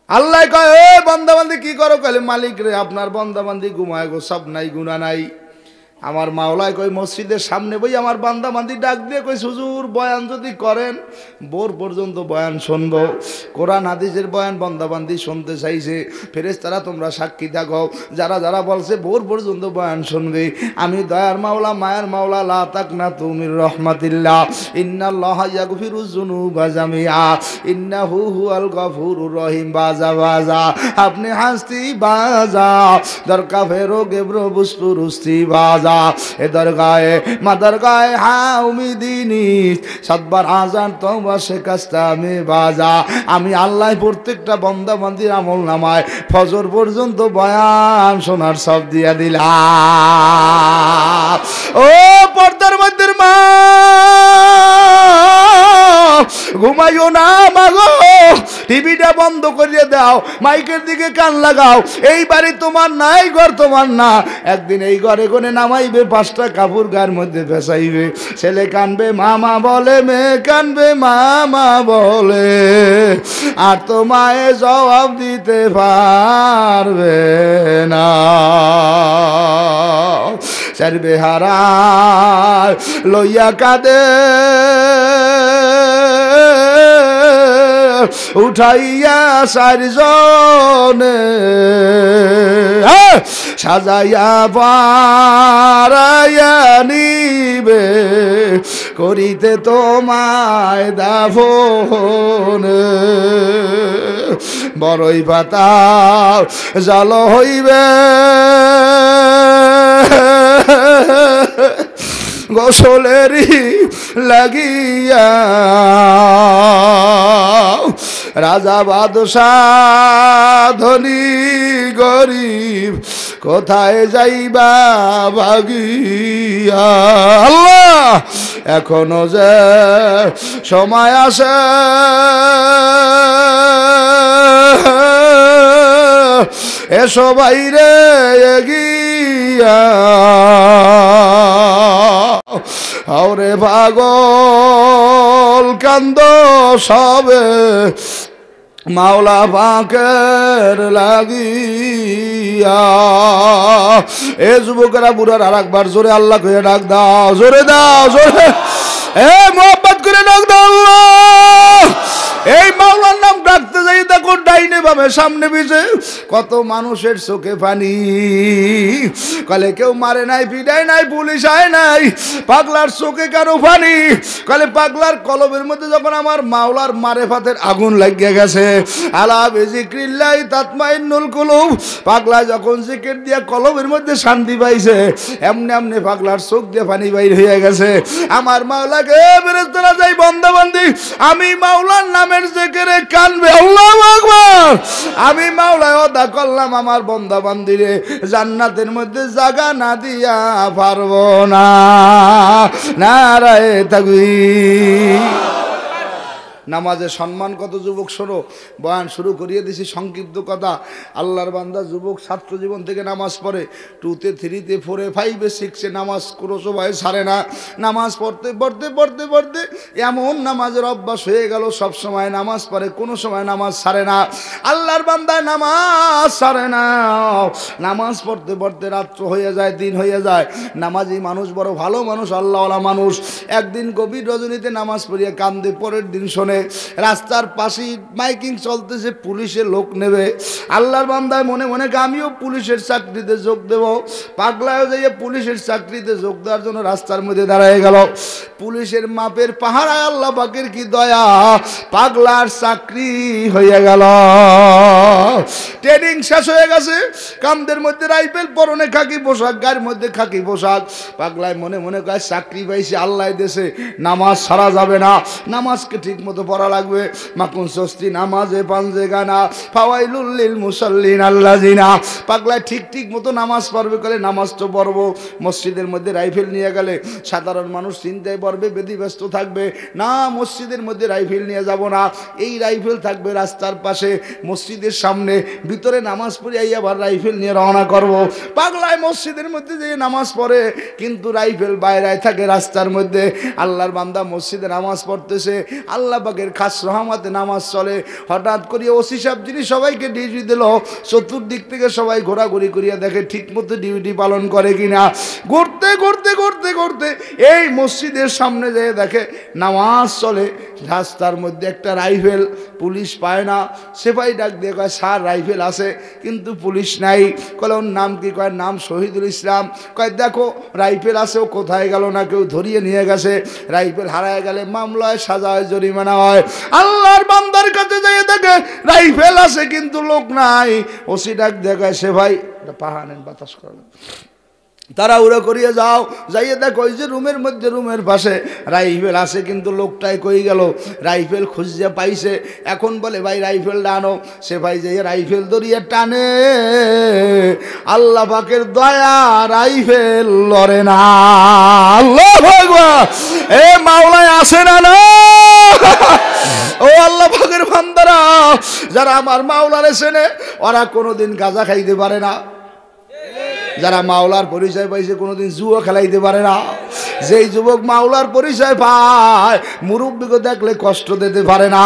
আল্লাহ কয় এ বন্দাবান্দি কি করো? কইলে মালিক রে, আপনার বন্দাবান্দি ঘুমায় গো, সব নাই গুনাহ নাই। আমার মাওলায় কই মসজিদের সামনে বই আমার বান্দাবান্দি ডাক দিয়ে কই হুজুর বয়ান যদি করেন ভোর পর্যন্ত বয়ান শুনবো। কোরআন হাদিসের বয়ান বান্দাবান্দি শুনতে চাইছে, ফেরেশতারা তোমরা সাক্ষী থাকো, যারা যারা বলছে ভোর পর্যন্ত বয়ান শুনবে। আমি দয়ার মাওলা, মায়ের মাওলা, লা তাকনাতু মির রাহমাতিল্লাহ, ইন্নাল্লাহা ইয়াগফিরুয যুনুবা জামিআ, ইন্নাহু হুয়াল গফুরুর রহিম। বাজা বাজা আপনি হাসতি বাজা, দরকা ফেরো গেব্রো বুসপুরুস্তি বাজা। এ দরগায়ে মা দরগায়ে হাউমিদিনী, সাতবার আজান তওবা শেখাস্তা মে বাজা। আমি আল্লাহ প্রত্যেকটা বান্দা বান্দির আমল নামায় ফজর পর্যন্ত বয়ান শোনার সব দিয়া দিলাম। ও পর্দার মধ্যে মা, ঘুমাইও না মাগো, টিভিটা বন্ধ করিয়ে দাও, মাইকের দিকে কান লাগাও। এই বাড়ি তোমার না, এই ঘর তোমার না। একদিন এই ঘরে কোনে নামাইবে, 5টা কাপড় গায়ের মধ্যে ফেসাইবে। ছেলে কানবে মামা বলে, মেয়ে কানবে মামা বলে, আর তো মায়ে জবাব দিতে পারবে না। চারবে হারা লইয়া কাঁদে, উঠাইয়া 4 জনে সাজাইয়া পারাইয়া নিবে, করিতে তোমায় দাফন। বড়ই পাতা জল হইবে, গোসলেরই লাগিয়া। রাজা বাদশাহ ধনী গরিব কোথায় যাইবা ভাগিয়া। আল্লাহ এখনো যে সময় আসে এসো বাইরে এগিয়া আরে পাগল কান্দ সবে মাওলা পাকের লাগিয়া। এ যুবকেরা বুড়ার আর একবার জোরে আল্লাহ কয়ে ডাক দাও, জোরে দাও, জোরে এ মোহাব্বত করে ডাক দাও আল্লাহ। এই মাওলার নাম ডাকতে যাই দেখো ডাইনে বামে সামনে পিছে কত মানুষের চোখে পানি। কালে কেউ মারে নাই, পিটায় নাই, পুলিশ আয় নাই, পাগলার চোখে কারো পানি। কালে পাগলার কলবের মধ্যে যখন আমার মাওলার মারেফাতের আগুন লাগিয়ে গেছে, আলা বিজিক্রিল্লাহ তাতমাইন্নুল কুলুব, পাগলা যখন জিকির দিয়া কলবের মধ্যে শান্তি পাইছে, এমনি এমনি পাগলার চোখ দিয়ে পানি বাইর হয়ে গেছে। আমার মাওলাকে ফেরেশতারা যাই বান্দা বান্দি আমি মাওলার নামের জিকিরে কানবে, আল্লাহু আকবার। আমি মাওলায় ওয়াদা করলাম আমার বান্দা বান্দিরে জান্নাতের মধ্যে জায়গা না দিয়া পারবো না। নারায়ে তাকবীর। নামাজের সম্মান কত যুবক, শোনো বয়ান শুরু করিয়ে দিছি সংক্ষিপ্ত কথা। আল্লাহর বান্দা যুবক ছাত্র জীবন থেকে নামাজ পড়ে, 2তে 3তে 4এ 5এ 6এ নামাজ কোনো সময় ছাড়ে না। নামাজ পড়তে পড়তে পড়তে পড়তে এমন নামাজের অভ্যাস হয়ে গেল, সব সময় নামাজ পড়ে, কোনো সময় নামাজ ছাড়ে না। আল্লাহর বান্দায় নামাজ ছাড়ে না। নামাজ পড়তে পড়তে রাত্র হয়ে যায়, দিন হয়ে যায়। নামাজি মানুষ, বড় ভালো মানুষ, আল্লাহওয়ালা মানুষ। একদিন গভীর রজনীতে নামাজ পড়িয়ে কান্দে। পরের দিন শোনে রাস্তার পাশে মাইকিং চলতেছে, পুলিশের লোক নেবে। আল্লাহর বান্দায় মনে মনে আমিও পুলিশের চাকরিতে যোগ দেব। পাগলায়ও যাইয়ে পুলিশের চাকরিতে যোগ দেওয়ার জন্য রাস্তার মধ্যে দাঁড়ায় গেল। পুলিশের মাপের পাহারায় আল্লাহ পাকের কি দয়া, পাগলার চাকরি হয়ে গেল। ট্রেনিং শেষ হয়ে গেছে, কামদের মধ্যে রাইফেল, পরনে খাকি পোশাক, গায়ের মধ্যে খাকি পোশাক। পাগলায় মনে মনে কয় চাকরি পাইছি আল্লাহ দেশে, নামাজ ছাড়া যাবে না, নামাজকে ঠিক মতো পড়া লাগবে। মাকুন সস্তি নামাজে পাঞ্জে গানা ফাওয়াইলুল লিল মুসাল্লিন আল্লাযিনা। পাগলায় ঠিক ঠিক মতো নামাজ পড়বে, কলে নামাজ তো পড়বো। মসজিদের মধ্যে রাইফেল নিয়ে গেলে সাধারণ মানুষ চিন্তায় পড়বে, ব্যতিব্যস্ত থাকবে। না, মসজিদের মধ্যে রাইফেল নিয়ে যাব না, এই রাইফেল থাকবে রাস্তার পাশে, মসজিদের সামনে। ভিতরে নামাজ পড়ে আবার রাইফেল নিয়ে রওনা করব। পাগলায় মসজিদের মধ্যে যে নামাজ পড়ে, কিন্তু রাইফেল বাইরে থাকে রাস্তার মধ্যে। আল্লাহর বান্দা মসজিদে নামাজ পড়তেছে, আল্লাহ পাকের খাস রহমতে নামাজ চলে। হঠাৎ করিয়া ওসি সাহেব যিনি সবাইকে ডিউটি দিল, চতুর্দিক থেকে সবাই ঘোরাঘুরি করিয়া দেখে ঠিক মতো ডিউটি পালন করে কিনা। ঘুরতে ঘুরতে ঘুরতে ঘুরতে এই মসজিদের সামনে যেয়ে দেখে নামাজ চলে, রাস্তার মধ্যে একটা রাইফেল। পুলিশ পায় না, সেপাই ডাক দিয়ে কয় স্যার রাইফেল আছে কিন্তু পুলিশ নাই। কয় ওর নাম কি? কয় নাম শহীদুল ইসলাম। কয় দেখো রাইফেল আছে, ও কোথায় গেল? না কেউ ধরিয়ে নিয়ে গেছে। রাইফেল হারায় গেলে মামলায়, সাজায়, জরিমানা হয়। আল্লাহর বান্দার কাছে যাইয়ে দেখে রাইফেল আছে কিন্তু লোক নাই। ওসি ডাক দেখায় সে ভাই পাহাড়ের বাতাস করে, তারা উড়ে করিয়ে যাও, যাইয়ে দেখো ওই যে রুমের মধ্যে, রুমের পাশে রাইফেল আছে কিন্তু লোকটাই কই গেল। রাইফেল খুঁজতে পাইছে, এখন বলে ভাই রাইফেলটা আনো। সে ভাই যাইয়ে রাইফেল ধরিয়ে টানে, আল্লাহ পাকের দয়া, রাইফেল লড়ে না। আল্লাহ ভগবান, এ মাওলায় আসে না না। ও আল্লাহ পাকের বান্দারা, যারা আমার মাওলারে চেনে ওরা কোনোদিন গাঁজা খাইতে পারে না। যারা মাওলার পরিচয় পাইছে কোনোদিন জুয়া খেলাইতে পারে না। যেই যুবক মাওলার পরিচয় পায়, মুরব্বিকে দেখলে কষ্ট দিতে পারে না।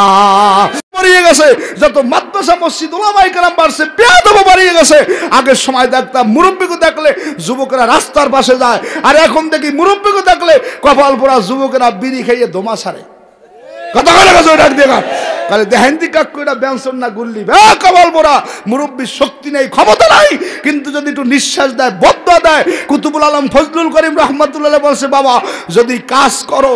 বাড়িয়ে গেছে যত মাদ্রাসা মসজিদ ওলামায়ে কেরাম বাড়ছে, বেয়াদব বাড়িয়ে গেছে। আগের সময় দেখতাম মুরব্বিকে দেখলে যুবকেরা রাস্তার পাশে যায়, আর এখন দেখি মুরব্বিকে দেখলে কপাল পোড়া যুবকেরা বিড়ি খাইয়ে দমা ছাড়ে। কথা বলে গেছে ডাক দিয়ে কালে দেহেন্দি কাকুরা ব্যঞ্জন না গুল্লি কবল বোরা। মুরব্বীর শক্তি নেই, ক্ষমতা নাই, কিন্তু যদি একটু নিঃশ্বাস দেয়, বদয়া দেয়। কুতুবুল আলম ফজলুল করিম রহমতুল্লাহ বলছে বাবা যদি কাজ করো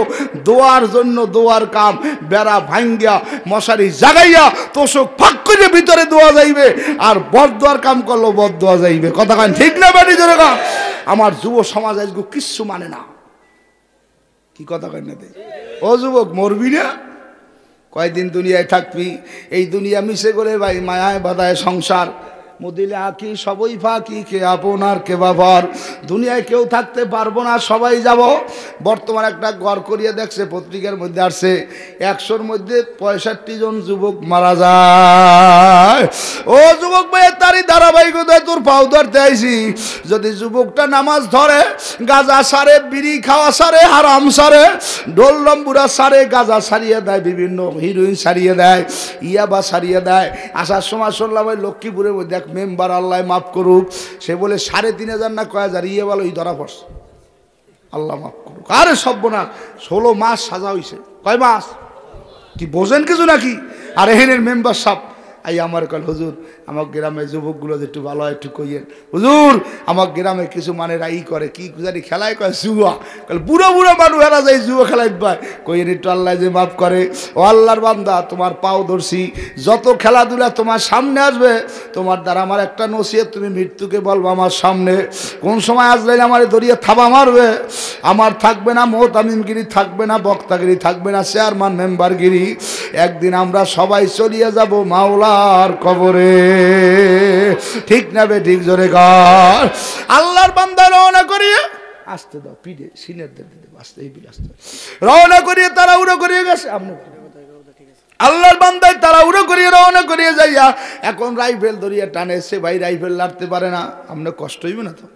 দোয়ার জন্য, দোয়ার কাম বেড়া ভাঙ্গিয়া মশারি জাগাইয়া তোষক ফাঁক করে ভিতরে দোয়া যাইবে, আর বদয়ার কাম করলো বদয়া যাইবে। কথা কান ঠিক না বেটি জোরে কান। আমার যুব সমাজ আজকে কিচ্ছু মানে না। কি কথা কেন দে ও যুবক, মরবি না? কয়দিন দুনিয়ায় থাকবি? এই দুনিয়া মিশে করে ভাই মায়ায় বাধায় সংসার। মুদিলে আঁকি সবই ফাঁকি, কে আপনার কে বাবার। দুনিয়ায় কেউ থাকতে পারবো না, সবাই যাব। বর্তমান একটা গড় করিয়ে দেখছে, পত্রিকার মধ্যে আসছে 100-র মধ্যে 65 জন যুবক মারা যায়। ও যুবক ভাই, তারই ধারাবাহিকতায় তোর পাও ধরতে আইছি। যদি যুবকটা নামাজ ধরে, গাঁজা সারে, বিড়ি খাওয়া সারে, হারাম সারে, ঢোল লম্বুরা সারে, গাঁজা সারিয়ে দেয়, বিভিন্ন হিরোইন সারিয়ে দেয়, ইয়াবা সারিয়ে দেয়। আসার সময় শুনলাম ওই লক্ষ্মীপুরের মধ্যে এক মেম্বার, আল্লাহ মাফ করুক, সে বলে 3,500 না কয় হাজার ইয়ে বলো ধরা পড়ছে। আল্লাহ মাফ করুক। আরে সর্বনাশ, 16 মাস সাজা হয়েছে। কয় মাস? কি বোঝেন কিছু নাকি? আর এখানের মেম্বার সাহেব এই আমার কল, হুজুর আমার গ্রামে যুবকগুলো একটু ভালো হয়, একটু কইয়েন হুজুর। আমার গ্রামে কিছু মানেরা ই করে, কি জানি খেলায় কয় জুয়া, কল বুড়ো বুড়ো মানুষ এরা যায় জুয়া খেলায় পায়, কইয়েন একটু আল্লাহ যে মাফ করে। ও আল্লাহর বান্দা, তোমার পাও ধরছি, যত খেলাধুলা তোমার সামনে আসবে, তোমার দ্বারা আমার একটা নসিহত, তুমি মৃত্যুকে বলবো আমার সামনে। কোন সময় আজরাইল আমার ধরিয়ে থাবা মারবে, আমার থাকবে না মোহতামিমগিরি, থাকবে না বক্তাগিরি, থাকবে না চেয়ারম্যান মেম্বারগিরি। একদিন আমরা সবাই চলিয়ে যাব মাওলার কবরে। ঠিক না বে ঠিক? জোরে কর। আল্লাহর বান্দা রওনা করিয়ে আসতে দাও, পিঠে সিনের দিতে আসতে, এই বিল আসতে রওনা করিয়ে তারা উড়ো করিয়ে গেছে। আপনি আল্লাহর বান্দায় তারা উড়ো করিয়ে রওনা করিয়ে যাইয়া এখন রাইফেল ধরিয়ে টানে, সে ভাই রাইফেল লাড়তে পারে না। আপনার কষ্ট হইবে না তো?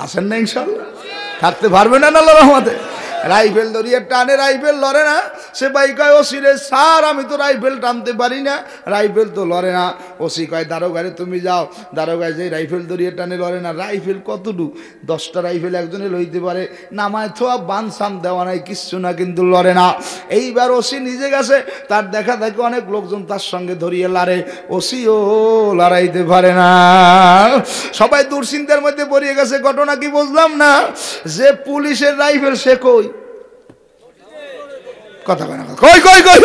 আসেন না ইনশাল্লাহ? থাকতে পারবে না আল্লাহর রহমতে? রাইফেল ধরিয়ে টানে, রাইফেল লড়ে না। সে ভাই কয় ওসি রে স্যার, আমি তো রাইফেল টানতে পারি না, রাইফেল তো লড়ে না। ওসি কয় দারোগারে তুমি যাও। দারোগায় যে রাইফেল ধরিয়ে টানে, লড়ে না। রাইফেল কতটুকু? 10টা রাইফেল একজনে লইতে পারে, নামায় থোয়া বান সান দেওয়া নাই, কিচ্ছু না, কিন্তু লড়ে না। এইবার ওসি নিজে গেছে, তার দেখা দেখে অনেক লোকজন তার সঙ্গে ধরিয়ে লড়ে, ওসিও লড়াইতে পারে না। সবাই দুশ্চিন্তার মধ্যে পড়িয়ে গেছে। ঘটনা কি বুঝলাম না, যে পুলিশের রাইফেল সে কই? কথা কয় না, কই কই কই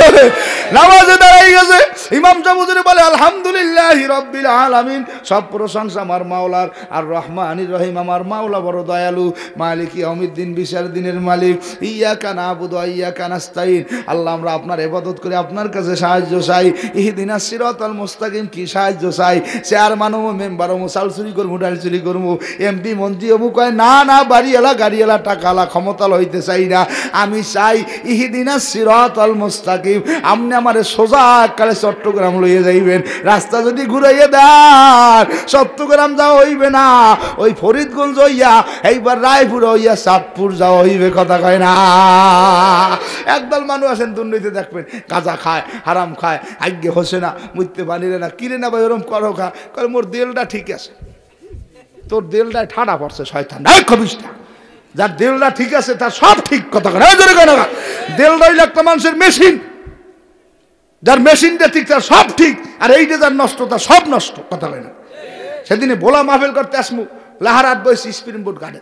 নামাজে দাঁড়াই গেছে। ইমাম সাহেব বলে আলহামদুলিল্লাহি রাব্বিল আলামিন, সব প্রশংসা আমার মাওলার। আর রহমানির রহিম, আমার মাওলা বড় দয়ালু। মালিক ইয়াউমিদ্দিন, বিচার দিনের মালিক। ইয়াকা নাবুদু ওয়া ইয়াকা নাস্তাইন। আল্লাহ, আমরা আপনার ইবাদত করে আপনার কাছে সাহায্য চাই। ইহদিনাস সিরাতাল মুস্তাকিম, কি সাহায্য চাই? চেয়ারম্যান ও মেম্বার ও চাল চুরি করবো, ডাল চুরি করবো, এমপি মন্ত্রী অমু কয় না না, বাড়িওয়ালা গাড়িওয়ালা টাকালা ক্ষমতাল হইতে চাই না, আমি চাই ইহদিনাস সিরাতাল মুস্তাকিম। আপনি আমারে সোজা কালে চট্টগ্রাম লইয়ে যাইবেন। রাস্তা যদি ঘুরাইয়ে দেন, চট্টগ্রাম যাওয়া হইবে না, ওই ফরিদগঞ্জ হইয়া এইবার রায়পুর হইয়া চাঁদপুর যাওয়া হইবে। কথা কয় না? একদল মানুষ আছেন দুর্নীতি দেখবেন, গাঁজা খায়, হারাম খায়, আজ্ঞে হসে না, মুইতে পানিরে না, কিরে না ভাই ওরম করো খা, কয় মোর দেলটা ঠিক আছে। তোর দেলটায় ঠাডা পড়ছে শয়তান, খবিসটা। যার দেলটা ঠিক আছে তার সব ঠিক। কথা কয় না? দেলটা হইলে একটা মানুষের মেশিন, যার মেশিনটা ঠিক তার সব ঠিক, আর এইটা যার নষ্ট তার সব নষ্ট। কথা কয় না? সেদিনে ভোলা মাহফিল করতে আসমু, লাহারাত বয়সী স্প্রিং বোর্ড গাড়ে,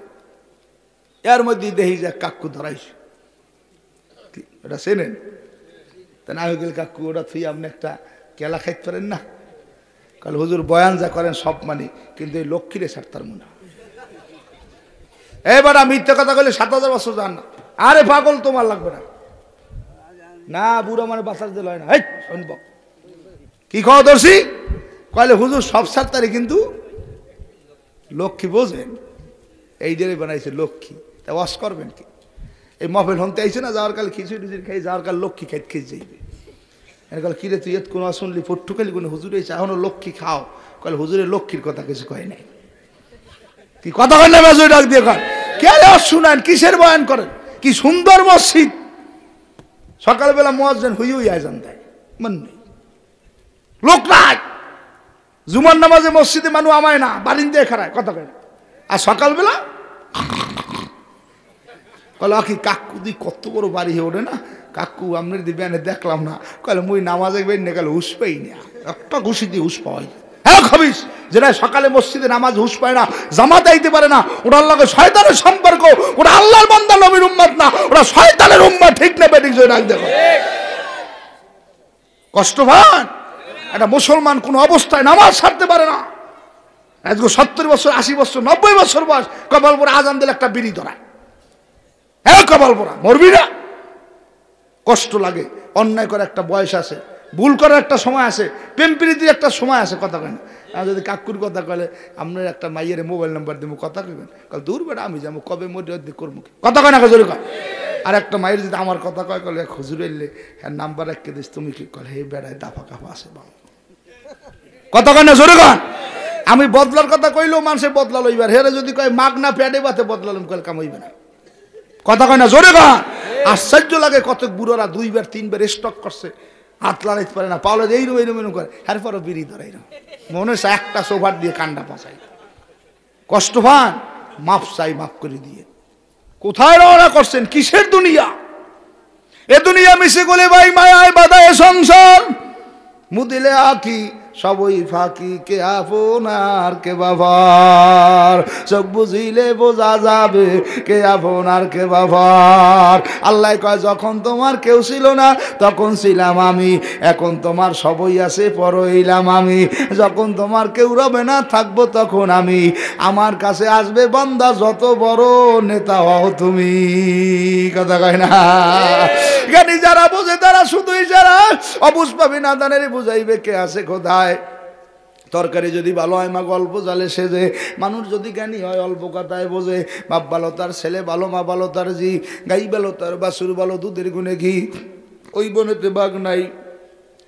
এর মধ্যে দেখি যে কাকু ধরাইছে। ওটা চেনেন? তা না হয়ে গেল কাকু, ওটা থুই আপনি একটা কেলা খাইতে পারেন না? কাল হুজুর বয়ান যা করেন সব মানি, কিন্তু এই লক্ষ্মীরে ছাড়তার মনে হয়। এবার মিথ্যা কথা কইলে 7,000 বছর যান না। আরে পাগল, তোমার লাগবে না। না বুড়ো মানে বাঁচার দিল হয় না। শুনব কি খাওয়া দর্শি কইলে হুজুর সব ছাড়তারি, কিন্তু লক্ষ্মী বোঝেন, এই জেনে বানাইছে লক্ষ্মী। তা ওয়াশ করবেন কি? এই মফেল হনতে আইছে না, যাওয়ার কাল খিচুড়ি টিচুড়ি খাই, যাওয়ার কাল লক্ষ্মী খাইতে খেয়ে যাইবে। এর কিরে তুই এত কোনো শুনলি পট্টুকালি কোনো হুজুর এসে এখনো লক্ষ্মী খাও? কল হুজুরের লক্ষ্মীর কথা কিছু কয় নাই। কি কথা কয় না? বেজয় ডাক দিয়ে কন, কে শুনান, কিসের বয়ান করেন? কি সুন্দর মসজিদ, সকালবেলা মুয়াজ্জিন হুই হুই আজান দেয়, মন নেই, লোক নাই। জুমার নামাজে মসজিদে মানুষ আমায় না, বারিন্দায় খারায়। কথা কয় না? আর সকালবেলা কল কি কাকু দি কত বড় বাড়ি হয়ে ওঠে না, কাকু আপনার দিবেন দেখলাম না। কলে মুই নামাজে বের না, গেলে হুশ পাই না, একটা ঘুষি দিয়ে হুশ পাওয়াই। হ্যাঁ খবিস, যেটা সকালে মসজিদে নামাজ হুশ পায় না, জামাত আইতে পারে না, ওটা আল্লাহকে শয়তানের সম্পর্ক, ওটা আল্লাহর বান্দা নবীর উম্মত না, ওটা শয়তানের উম্মত। ঠিক না বেঠিক? জয় দেখো, কষ্ট পান। একটা মুসলমান কোন অবস্থায় নামাজ ছাড়তে পারে না। আজকে 70 বছর, 80 বছর, 90 বছর বয়স, কপাল পরে আজান দিলে একটা বিড়ি ধরায়। হ্যাঁ কপাল পরা, মরবি না? কষ্ট লাগে। অন্যায় করে একটা বয়স আছে, ভুল করার একটা সময় আছে, প্রেম প্রীতির একটা সময় আছে। কথা কেন? আর যদি কাকুর কথা কলে আপনার একটা মাইয়ের মোবাইল নাম্বার দেবো কথা কইবেন, কাল দূর বেটা আমি যাবো কবে মধ্যে করবো কথা কয় না জোরে কয়। আর একটা মায়ের যদি আমার কথা কয় কলে হুজুর এলে হ্যাঁ নাম্বার রেখে দিস তুমি কি কলে হে বেড়ায় দাফা কাফা আছে বাবা কথা কয় না জোরে কয়। আমি বদলার কথা কইলেও মানুষের বদলা লইবার, হেরে যদি কয় মাগ না প্যাডে বাতে বদলালাম কল কামাইবে না কথা কয় না জোরে কয়। আশ্চর্য লাগে কত বুড়োরা 2 বার 3 বার স্টক করছে, হাত লাগাইতে পারে না, পাওলা এইরকম এইরকম করে, এরপরও বিড়ি ধরাই না, মনে হচ্ছে একটা সোফার দিয়ে কান্ডা পাচাই, কষ্ট পান মাফ চাই মাফ করে দিয়ে। কোথায় রওনা করছেন, কিসের দুনিয়া? এ দুনিয়া মিশে গলে ভাই মায়ায় বাধায় সংসার, মুদিলে আঁকি সবই ফাঁকি, কে আপনার কে বাবার, চোখ বুঝিলে বোঝা যাবে কে আপনার কে বাবার। আল্লাহ কয় যখন তোমার কেউ ছিল না তখন ছিলাম আমি, এখন তোমার সবই আছে পর হইলাম আমি, যখন তোমার কেউ রবে না থাকবো তখন আমি, আমার কাছে আসবে বান্দা যত বড় নেতা হও তুমি কথা কয় না। জ্ঞানী যারা বোঝে তারা শুধুই যারা অবুঝ পাবি না দানের বুঝাইবে কে আছে কোথায়। তরকারি যদি ভালো হয় মা অল্প জালে সেজে, মানুষ যদি জ্ঞানী হয় অল্প কথায় বোঝে, বাপ ভালো তার ছেলে ভালো মা ভালো তার জি, গাই ভালো তার বাছুর ভালো দুধের গুণে ঘি, ওই বনেতে বাঘ নাই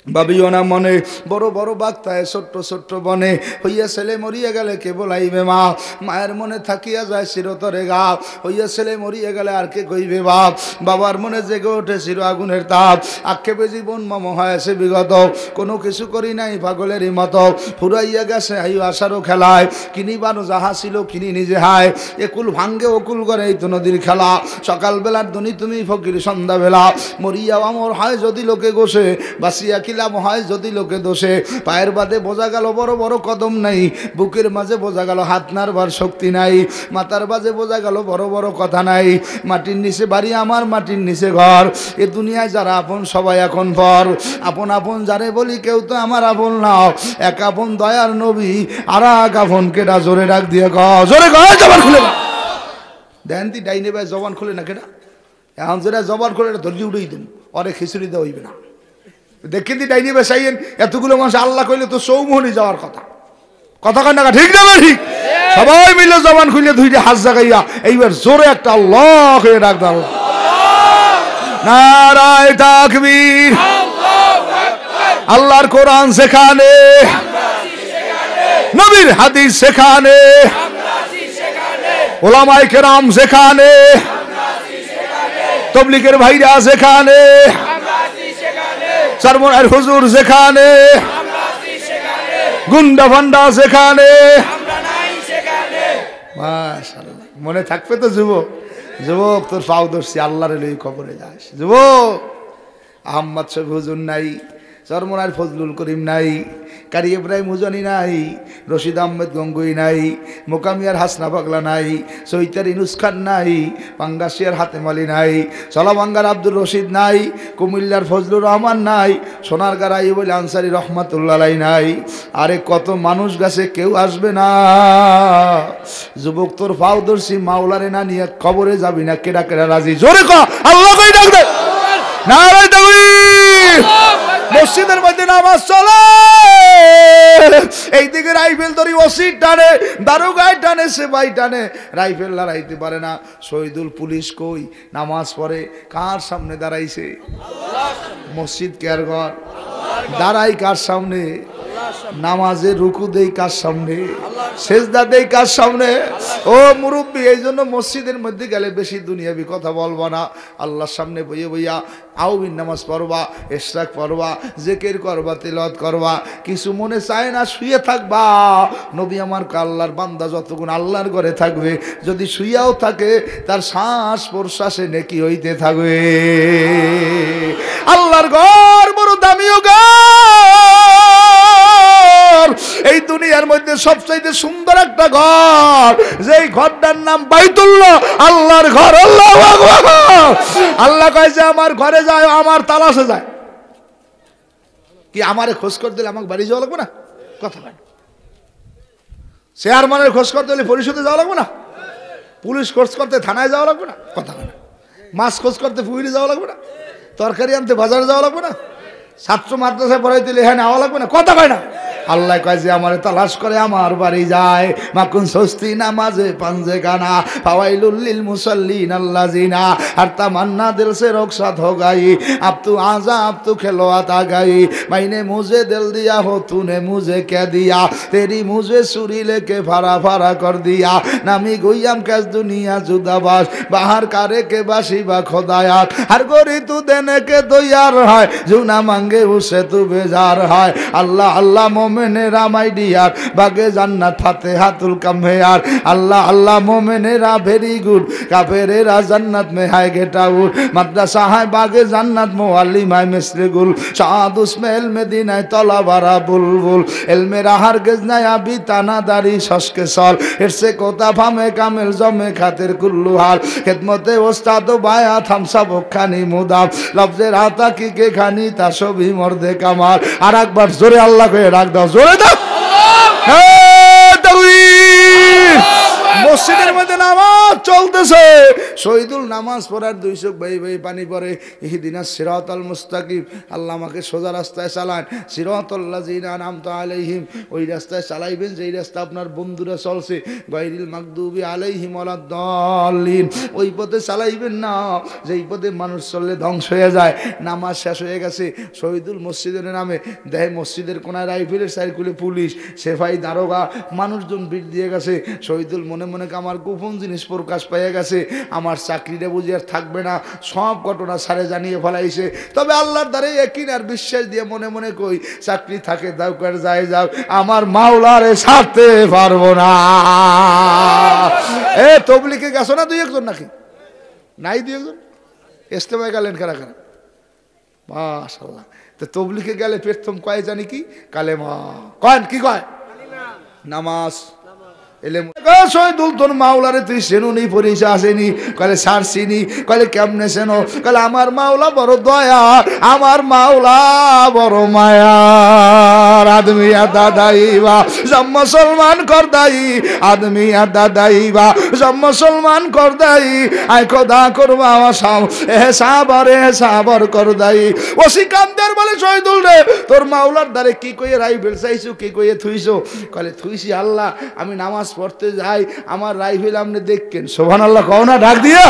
ভাবিও না মনে, বড় বড় বাঘ তাই ছোট্ট ছোট্ট বনে, হইয়া ছেলে মরিয়া গেলে কে বলাইবে মা, মায়ের মনে থাকিয়া যায় চিরতরে গা, হইয়া ছেলে মরিয়া গেলে আর কে কইবে বাপ, বাবার মনে জেগে ওঠে চির আগুনের তাপ, আক্ষেপে জীবন মম হয়েছে বিগত, কোনো কিছু করি নাই পাগলেরই মতো, ফুরাইয়া গেছে আয়ু আশারও খেলায়, কিনিবারও যাহা ছিল কিনি নিজে হায়, একুল ভাঙ্গে অকুল করে এই তো নদীর খেলা, সকালবেলার ধনী তুমি ফকির সন্ধ্যাবেলা, মরিয়াও আমর হয় যদি লোকে গোসে, বাসিয়া কিলাম হয় যদি লোকে দোষে, পায়ের বাদে বোঝা গেল বড় বড় কদম নাই, বুকের মাঝে বোঝা গেল হাত নাড়বার শক্তি নাই, মাথার বাজে বোঝা গেল বড় বড় কথা নাই, মাটির নিচে বাড়ি আমার মাটির নিচে ঘর, এ দুনিয়ায় যারা আপন সবাই এখন পর, আপন আপন যারে বলি কেউ তো আমার আপন নাও, এক আপন দয়ার নবী আর এক আপন কেডা জোরে ডাক দিয়ে জোরে জবান খুলে দেন দি ডাইনে ভাই জবান খুলে না কেডা, এখন যেটা জবান খুলে এটা ধরিয়ে উঠেই দেন, অনেক খিচুড়ি দেওয়া হইবে না, দেখে দি ডাইনি বেসাইয়েন এতগুলো মানুষ আল্লাহ কইলে তো চৌমুহনি যাওয়ার কথা, কথা কয় না ঠিক না ঠিক? সবাই মিলে জবান খুলে দুইটা হাত জাগাইয়া এইবার জোরে একটা আল্লাহ হয়ে ডাক দাও, নারায়ে তাকবীর, আল্লাহর কোরআন সেখানে, নবীর হাদিস সেখানে, ওলামায়ে কেরাম সেখানে, তাবলীগের ভাইরা সেখানে, সরমুনার হুজুর যেখানে, গুন্ডা ফান্ডা যেখানে, মাশাআল্লাহ মনে থাকবে তো যুবক, যুবক তোর পাও ধরছি আল্লাহর লই খবরে যাস, যুবক আহমদ শফি হুজুর নাই, চরমনার ফজলুল করিম নাই, কারি ইব্রাহিম হুজানি নাই, রশিদ আহমেদ গঙ্গুই নাই, মোকামিয়ার হাসনা পাগলা নাই, সৈতার ইনুস খান নাই, পাঙ্গাসিয়ার হাতেম আলী নাই, চলাবাঙ্গার আব্দুর রশিদ নাই, কুমিল্লার ফজলুর রহমান নাই, সোনারগাঁর আইয়ুবুল আনসারী রহমাতুল্লাহ আলাইহি নাই, আরে কত মানুষ গেছে কেউ আসবে না, যুবক তোর পাও ধরছি মাওলারে না নিয়ে খবরে যাবি না, কেডা কেডা রাজি জোরে ক আল্লাহ কই ডাক দে, নারায়ে তাকবীর, মসজিদের মধ্যে নামাজ চলে, এইদিকে রাইফেল ধরি ওসি টানে, দারোগায় টানে, সেবাই টানে, রাইফেল লড়াইতে পারে না, শহীদুল পুলিশ কই নামাজ পড়ে কার সামনে দাঁড়াইছে, মসজিদ কেয়ার ঘর দাঁড়াই কার সামনে, নামাজের রুকু দেই কার সামনে, সেজদা দেই কার সামনে, ও মুরব্বী এই জন্য মসজিদের মধ্যে গেলে বেশি দুনিয়াবি কথা বলবা না, আল্লাহর সামনে বইয়ে বইয়া আউবিন নামাজ পড়বা, ইশরাক পড়বা, জিকির করবা, তিলাওয়াত করবা, কিছু মনে চায় না শুয়ে থাকবা, নবী আমার আল্লাহর বান্দা যতক্ষণ আল্লাহর ঘরে থাকবে, যদি শুয়াও থাকে তার শ্বাস প্রশ্বাসে নেকি হইতে থাকবে, আল্লাহর ঘর বড় দামিও ঘর, এই দুনিয়ার মধ্যে সবচাইতে সুন্দর একটা ঘর, যেই ঘরটার নাম বাইতুল্লাহ, আল্লাহর ঘর, আল্লাহু আকবার, আল্লাহ কয় যে আমার ঘরে যায় আমার তালাশে যায়, কি আমারে খোঁজ করতে দিলে আমাকে বাড়ি যাওয়া লাগবে না, কথা বলেন, চেয়ারম্যানের খোঁজ করতে হলে পরিষদে যাওয়া লাগবে না, পুলিশ খোঁজ করতে থানায় যাওয়া লাগবে না, কথা বলেন, মাছ খোঁজ করতে পুকুরে যাওয়া লাগবে না, তরকারি আনতে বাজারে যাওয়া লাগবে না, ছাত্র মাদ্রাসায় পড়াইতে এখানে নেওয়া লাগবে না, কথা কয় না। আল্লাহ কয় যে আমারে তালাশ করে আমার বাড়ি যায়, মাকুন সস্তি নামাজে পাঞ্জে গানা ফাওয়াইলুল লিল মুসাল্লিন আল্লাযিনা আর তামান্না দিল সে রকসাত हो गई अब तू आजा अब तू खिलौत आ गई मैंने मुझे दिल दिया हो तूने मुझे क्या दिया तेरी मुझे सुरी लेके फारा फारा कर दिया नामी गुयम कैस दुनिया जुदाबाज बाहर कारे के बाशी बा खुदायात हर गोरी तू देने के तो यार है जो ना मांगे उसे तू बेजार है अल्लाह अल्लाह मोमेनेरा माय डियर बागे जन्नत फातिहातुल कम्हेयार अल्लाह अल्लाह मोमेनेरा वेरी गुड काफेरेरा जन्नत में है गेट आउट मद्रसा है बागे जन्नत मुअल्लिम है मिस्र गुल शाद उसमें इल्म दिन है तलबारा बुलबुल इल्म राहर गजनाया बिताना दारी शस्के साल इरसे कोता फामे कामिल जमे खातिर कुल्लू हाल खिदमते उस्ताद बाया थम सब खानी मुदाम लफ्जे राता की के खानी ताशबी मर्दे कमाल আর একবার জোরে আল্লাহ কয়ে রাখ দাও, জোরে দাও। মসজিদের মধ্যে নামাজ চলতেছে, শহীদুল নামাজ পড়ার 2 চোখ ভাই ভাই পানি পড়ে। ইহদিনাস সিরাতাল মুস্তাকিম, আল্লাহ আমাকে সোজা রাস্তায় চালান। সিরাতাল লাযিনা আনআমতা আলাইহিম, ওই রাস্তায় চালাইবেন যেই রাস্তা আপনার বন্ধুরা চলছে। গায়রিল মাগদুবি আলাইহিম ওয়ালাদ-দাল্লিন, ওই পথে চালাইবেন না যেই পথে মানুষ চললে ধ্বংস হয়ে যায়। নামাজ শেষ হয়ে গেছে, শহীদুল মসজিদের নামে দেখে মসজিদের কোনায় রাইফেলের সাইকেলে পুলিশ সেফাই দারোগা মানুষজন ভিড় দিয়ে গেছে। শহীদুল মনে মনে আমার গোপন জিনিস প্রকাশ পেয়ে গেছে, আমার চাকরিটা বুঝি আর থাকবে না, সব ঘটনা সারে জানিয়ে ফেলাইছে। তবে আল্লাহর দ্বারে ইয়াকিন আর বিশ্বাস দিয়ে মনে মনে কই চাকরি থাকে দাও কার যায় যাও, আমার মাওলারে ছাড়তে পারবো না। এ তবলিগে গেছো না 2-1 নাকি নাই? 2-1 ইস্তেমায় গেলেন কারা কারা? মাশাআল্লাহ। তো তবলিগে গেলে প্রথম কয় জানি কি? কালেমা কয়, কি কয়? নামাজ। শহীদুল তোর মাওলারে তুই চেনুনি পরিচয় আসেনি? কলে সার চিনি। কলে কেমনে চেনো? কলে আমার মাওলা বড় দয়া, আমার মাওলা বড় মায়ার। আদমিয়া দাদাইবা সব মুসলমান কর দাই, আদমিয়া দাদাইবা সব মুসলমান কর দাই, আয় খোদা করবা সাব এ সাবরে সাবর কর দাই। ও সিকান্দার বলে শহীদুল রে তোর মাওলার দ্বারে কি কইয়ে রাইফেল চাইছো, কি কইয়ে থুইছো? কলে থুইছি আল্লাহ আমি নামাজ পড়তে যাই, আমার রাইফেল আপনি দেখেন। সুবহানাল্লাহ কও না ডাক দিয়া।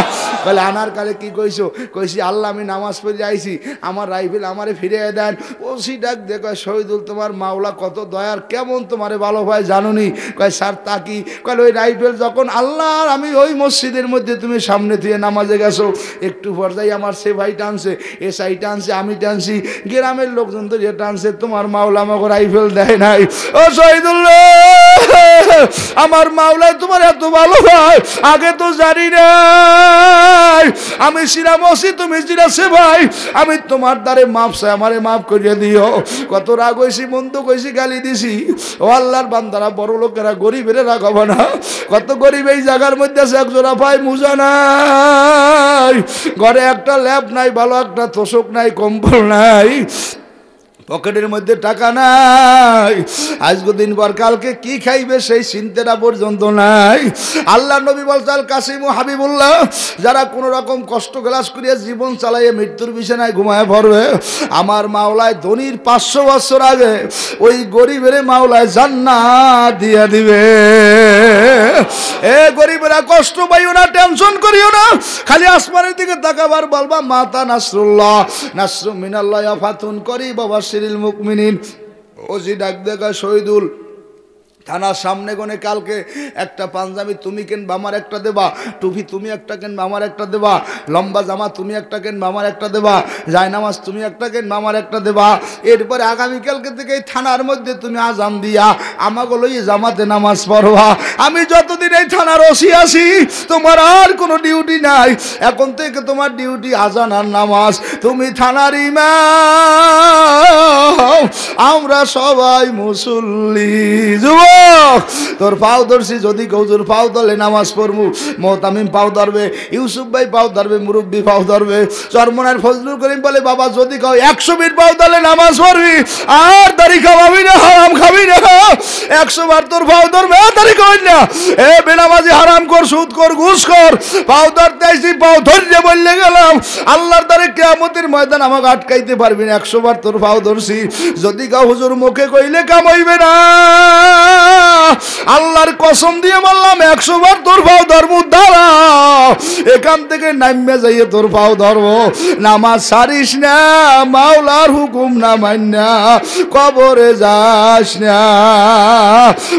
বলে আনার কালে কি কইছো? কইছি আল্লাহ আমি নামাজ পড়ে আইছি, আমার রাইফেল আমারে ফিরিয়ে দেন। ওসি ডাক দিয়ে কয় শহীদুল তোমার মাওলা কত দয়ার, কেমন তোমারে ভালো হয় জানুনি? কয় স্যার তা কি? কয় ওই রাইফেল যখন আল্লাহ আমি ওই মসজিদের মধ্যে তুমি সামনে দিয়ে নামাজে গেছো, একটু পর্যায়ে আমার সে ভাই টানছে, এসআই টানছে, আমি টানছি, গ্রামের লোকজন তো যে টানছে, তোমার মাওলা আমাকে রাইফেল দেয় নাই। ও শহীদুল্লাহ আমার মাওলায় তোমার এত ভালো ভাই আগে তো জানি না। আমি সিরা মসি, তুমি সিরা সে ভাই, আমি তোমার দ্বারে মাফ চাই, আমারে মাফ করিয়ে দিও। কত রাগ হয়েছি, মন্দ কইছি, গালি দিছি। ও আল্লাহর বান্দারা, বড় লোকেরা গরিবের রাগ হবে না? কত গরিব এই জায়গার মধ্যে আছে, এক জোড়া পায় মুজা নাই, ঘরে একটা ল্যাব নাই, ভালো একটা তোষক নাই, কম্বল নাই, পকেটের মধ্যে টাকা নাই, আজকে দিন পর কালকে কি খাইবে সেই চিন্তাটা পর্যন্ত নাই। আল্লাহ নবী বলছেন কাসিম হাবিবুল্লাহ, যারা কোন রকম কষ্ট গ্লাস করিয়া জীবন চালাইয়ে মৃত্যুর বিছানায় ঘুমায় পড়বে, আমার মাওলায় ধনীর 500 বছর আগে ওই গরিবের মাওলায় জান্নাত দিয়া দিবে। এ গরিবেরা কষ্ট পাইও না, টেনশন করিও না, খালি আসমানের দিকে তাকাবার বলবা মাতা নাসরুল্লাহ, নাসরুম মিনাল্লাহ ফাতুন করি বাবা মুকমিনিন। ওজি ডাক দেখা শহীদুল থানার সামনে গনে কালকে একটা পাঞ্জাবি তুমি কিনবা আমার একটা দেবা, টুপি তুমি একটা কিনবা আমার একটা দেবা, লম্বা জামা তুমি একটা কিনবা আমার একটা দেবা, জায়নামাজ তুমি একটা কিনবা আমার একটা দেবা। এরপরে আগামীকালকে থেকে এই থানার মধ্যে তুমি আজান দিয়া আমাকে লই জামাতে নামাজ পড়বা। আমি যতদিন এই থানার ওসি আছি তোমার আর কোনো ডিউটি নাই, এখন থেকে তোমার ডিউটি আজান আর নামাজ। তুমি থানার ইমাম, আমরা সবাই মুসল্লি। যুবক তোর পাও ধরছি, যদি কৌজুর পাও ধরলে নামাজ পড়বো, মোহতামিম পাও ধরবে, ইউসুফ ভাই পাও ধরবে, মুরব্বী পাও ধরবে, চরমনার ফজলুল করিম বলে বাবা যদি কাউ 100 মিনিট পাও ধরলে নামাজ পড়বি, আর দাড়ি খাওয়াবি না, হারাম খাবি না, 100 বার তোর পাও ধরবে, দাড়ি খাওয়াই না, এ বেনামাজি হারাম কর, সুদ কর, ঘুষ কর, পাও ধরতে আইসি, পাও ধরতে বললে গেলাম, আল্লাহর দ্বারে কিয়ামতের ময়দান আমাকে আটকাইতে পারবি না, 100 বার তোর পাও ধরছি, যদি কাউ হুজুর মুখে কইলে কাম হইবে না, আল্লাহর কসম দিয়ে বললাম 100 বার তোর পাও ধরবো, দাঁড়া এখান থেকে নাইমে যাইয়ে তোর পাও ধরবো, নামাজ ছাড়িস না, মাওলার হুকুম না মান্না কবরে যাস না,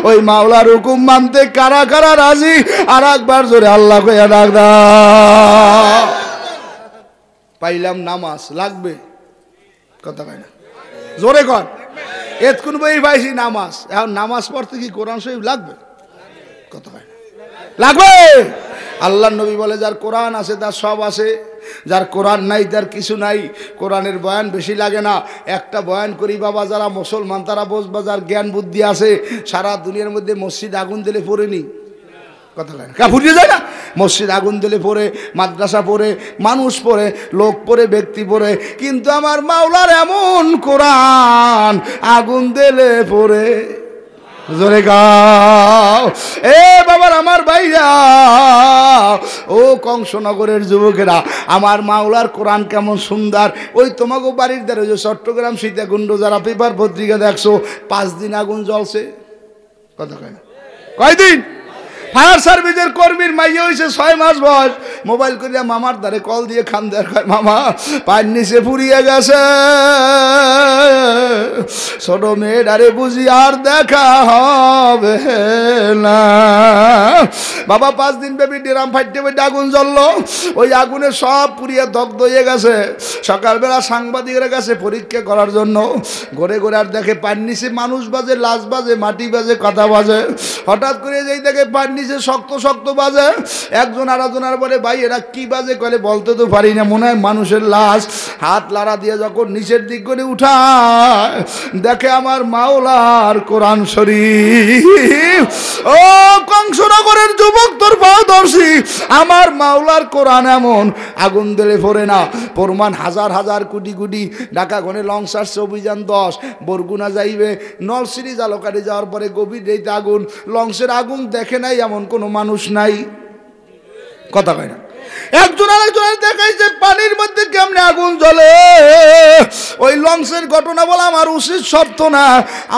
ওই মাওলার হুকুম মানতে কারা কারা রাজি, আর একবার জোরে আল্লাহ কইয়া ডাক দাও। পাইলাম নামাজ লাগবে, কথা কয় না, জোরে কর, এতক্ষণ বই পাইছি নামাজ, এখন নামাজ পড়তে কি কোরআন শরীফ লাগবে, কথা কয় না, লাগবে। আল্লাহ নবী বলে যার কোরআন আছে তার সব আছে, যার কোরআন নাই তার কিছু নাই। কোরআনের বয়ান বেশি লাগে না, একটা বয়ান করি বাবা, যারা মুসলমান তারা বসবা, যার জ্ঞান বুদ্ধি আছে, সারা দুনিয়ার মধ্যে মসজিদ আগুন দিলে পড়েনি, কথা কয় না, ফুরিয়ে যায় না, মসজিদ আগুন দিলে পড়ে, মাদ্রাসা পড়ে, মানুষ পড়ে, লোক পড়ে, ব্যক্তি পড়ে, কিন্তু আমার মাওলার এমন কোরআন আগুন দিলে পড়ে, জোরে গাও এ বাবার আমার ভাইরা, ও কংসনগরের যুবকেরা, আমার মাওলার কোরআন কেমন সুন্দর। ওই তোমাকে বাড়ির দ্বারা যে চট্টগ্রাম সীতাকুণ্ড যারা পেপার পত্রিকা দেখছো, 5 দিন আগুন জ্বলছে, কথা কয় না, কয়দিন? ফায়ার সার্ভিসের কর্মীর মাইয়া হয়েছে 6 মাস বয়স, মোবাইল করিয়া মামার দ্বারে কল দিয়ে খান দেয়, মামা পায়ের নিচে পুড়িয়ে গেছে, ছোট মেয়েটারে বুঝি আর দেখা হবে না। বাবা 5 দিন ব্যাপী ড্রাম ফাইটে আগুন জ্বললো, ওই আগুনে সব পুড়িয়ে দগ্ধ হয়ে গেছে। সকালবেলা সাংবাদিকের কাছে পরীক্ষা করার জন্য ঘুরে ঘুরে আর দেখে পায়ের নিচে মানুষ বাজে, লাশ বাজে, মাটি বাজে, কথা বাজে, হঠাৎ করে যেই দেখে পায়ের নিচে শক্ত শক্ত বাজে, একজন আরেকজনের বলে ভাই এরা কি বাজে, কলে বলতে তো পারি না, মনে হয় মানুষের লাশ। হাত লাড়া দিয়ে যখন নিচের দিক করে উঠায়, দেখে আমার মাওলার কোরআন শরীফ। ও কংসনগরের যুবক তোর পাও ধরছি, আমার মাওলার কোরআন এমন আগুন দিলে পড়ে না। প্রমাণ হাজার হাজার কোটি কোটি, ঢাকা গনে লং সার্চ অভিযান 10, বরগুনা যাইবে, নলছিরি জালকারি যাওয়ার পরে গভীর রেতে আগুন, লংসের আগুন দেখে নাই এমন কোনো মানুষ নাই, কথা কয় না। একজন আরেকজনের দেখাইছে পানির মধ্যে কেমনে আগুন জ্বলে। ওই লঞ্চের ঘটনা বলা আমার উচিত শর্ত না,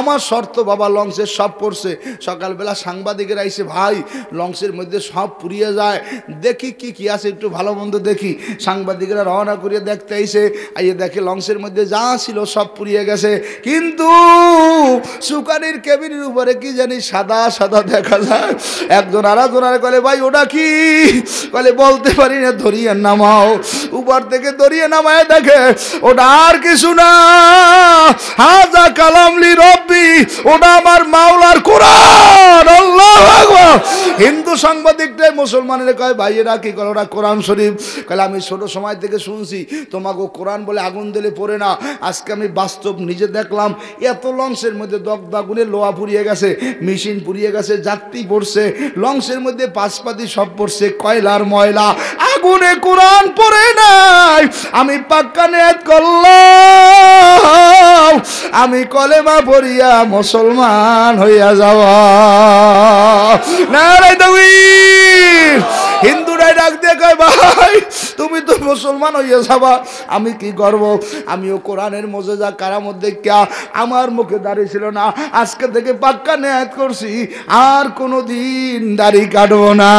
আমার শর্ত বাবা লঞ্চের সব পড়ছে। সকালবেলা সাংবাদিকের আইসে, ভাই লঞ্চের মধ্যে সব পুড়িয়ে যায়, দেখি কি কি আছে একটু ভালো মন্দ দেখি। সাংবাদিকেরা রওনা করিয়ে দেখতে আইসে, আইয়ে দেখে লঞ্চের মধ্যে যা ছিল সব পুড়িয়ে গেছে, কিন্তু সুকানির কেবিনের উপরে কি জানি সাদা সাদা দেখা যায়। একজন আরেকজনের কলে ভাই ওটা কি, কলে বলতে পারি না, ধরিয়ে নামাও। উপর থেকে ধরিয়ে নামায় দেখে ওটা আর কিছু না, হাজা কালামলি রব্বি, ওটা আমার মাওলার কোরআন। আল্লাহু আকবার। হিন্দু সাংবাদিকটাই মুসলমানের কয় ভাই এরা কি করে, ওরা কোরআন শরীফ। কলে আমি ছোট সময় থেকে শুনছি তোমাকে কোরআন বলে আগুন দিলে পড়ে না, আজকে আমি বাস্তব নিজে দেখলাম। এত লঞ্চের মধ্যে দগ্ধ আগুনে লোহা পুড়িয়ে গেছে, মেশিন পুড়িয়ে গেছে, যাত্রী পড়ছে, লঞ্চের মধ্যে পাশপাতি সব পড়ছে, কয়লার ময়লা, আগুনে কোরআন পড়ে নাই। আমি পাক্কা নিয়ত করলাম আমি কলেমা পড়িয়া মুসলমান হইয়া যাওয়া। নারে তাকবীর। হিন্দুরাই ডাক দিয়ে কয় ভাই তুমি তো মুসলমান হইয়া যাবা, আমি কি করব? আমিও কোরআনের মজেজা কারামত দেখিয়া আমার মুখে দাড়ি ছিল না, আজকে থেকে পাক্কা নিয়ত করছি আর কোনোদিন দাড়ি কাটবো না।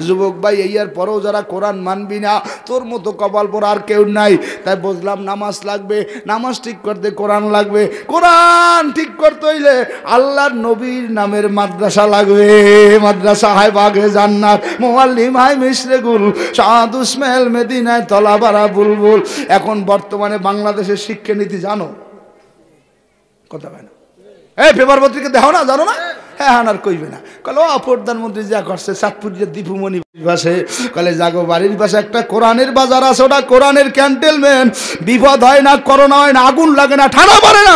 যুবক ভাই ইয়ার পরেও যারা কোরআন মানবি না, তোর মতো কপাল পর আর কেউ নাই। তাই বুঝলাম নামাজ লাগবে, নামাজ ঠিক করতে কোরআন লাগবে, কোরআন ঠিক করতে হইলে আল্লাহর নবীর নামের মাদ্রাসা লাগবে। মাদ্রাসা হায় বাগে জান্নাত, মুআল্লিম হায় মিশরেগুল, সাদ উসমাইল মদিনায় তলাবারা বুলবুল। এখন বর্তমানে বাংলাদেশের শিক্ষানীতি জানো? কথা হয় না, এই পেপার পত্রিকা দেখো না, জানো না? হ্যাঁ আর কইবে না। কলে ও প্রধানমন্ত্রী যা করছে চাঁদপুরের দীপুমণি পাশে, কলে জাগো বাড়ির পাশে একটা কোরআনের বাজার আছে, ওটা কোরআনের ক্যান্টেলমেন্ট, বিপদ হয় না, করোনা হয় না, আগুন লাগে না, ঠান্ডা পড়ে না।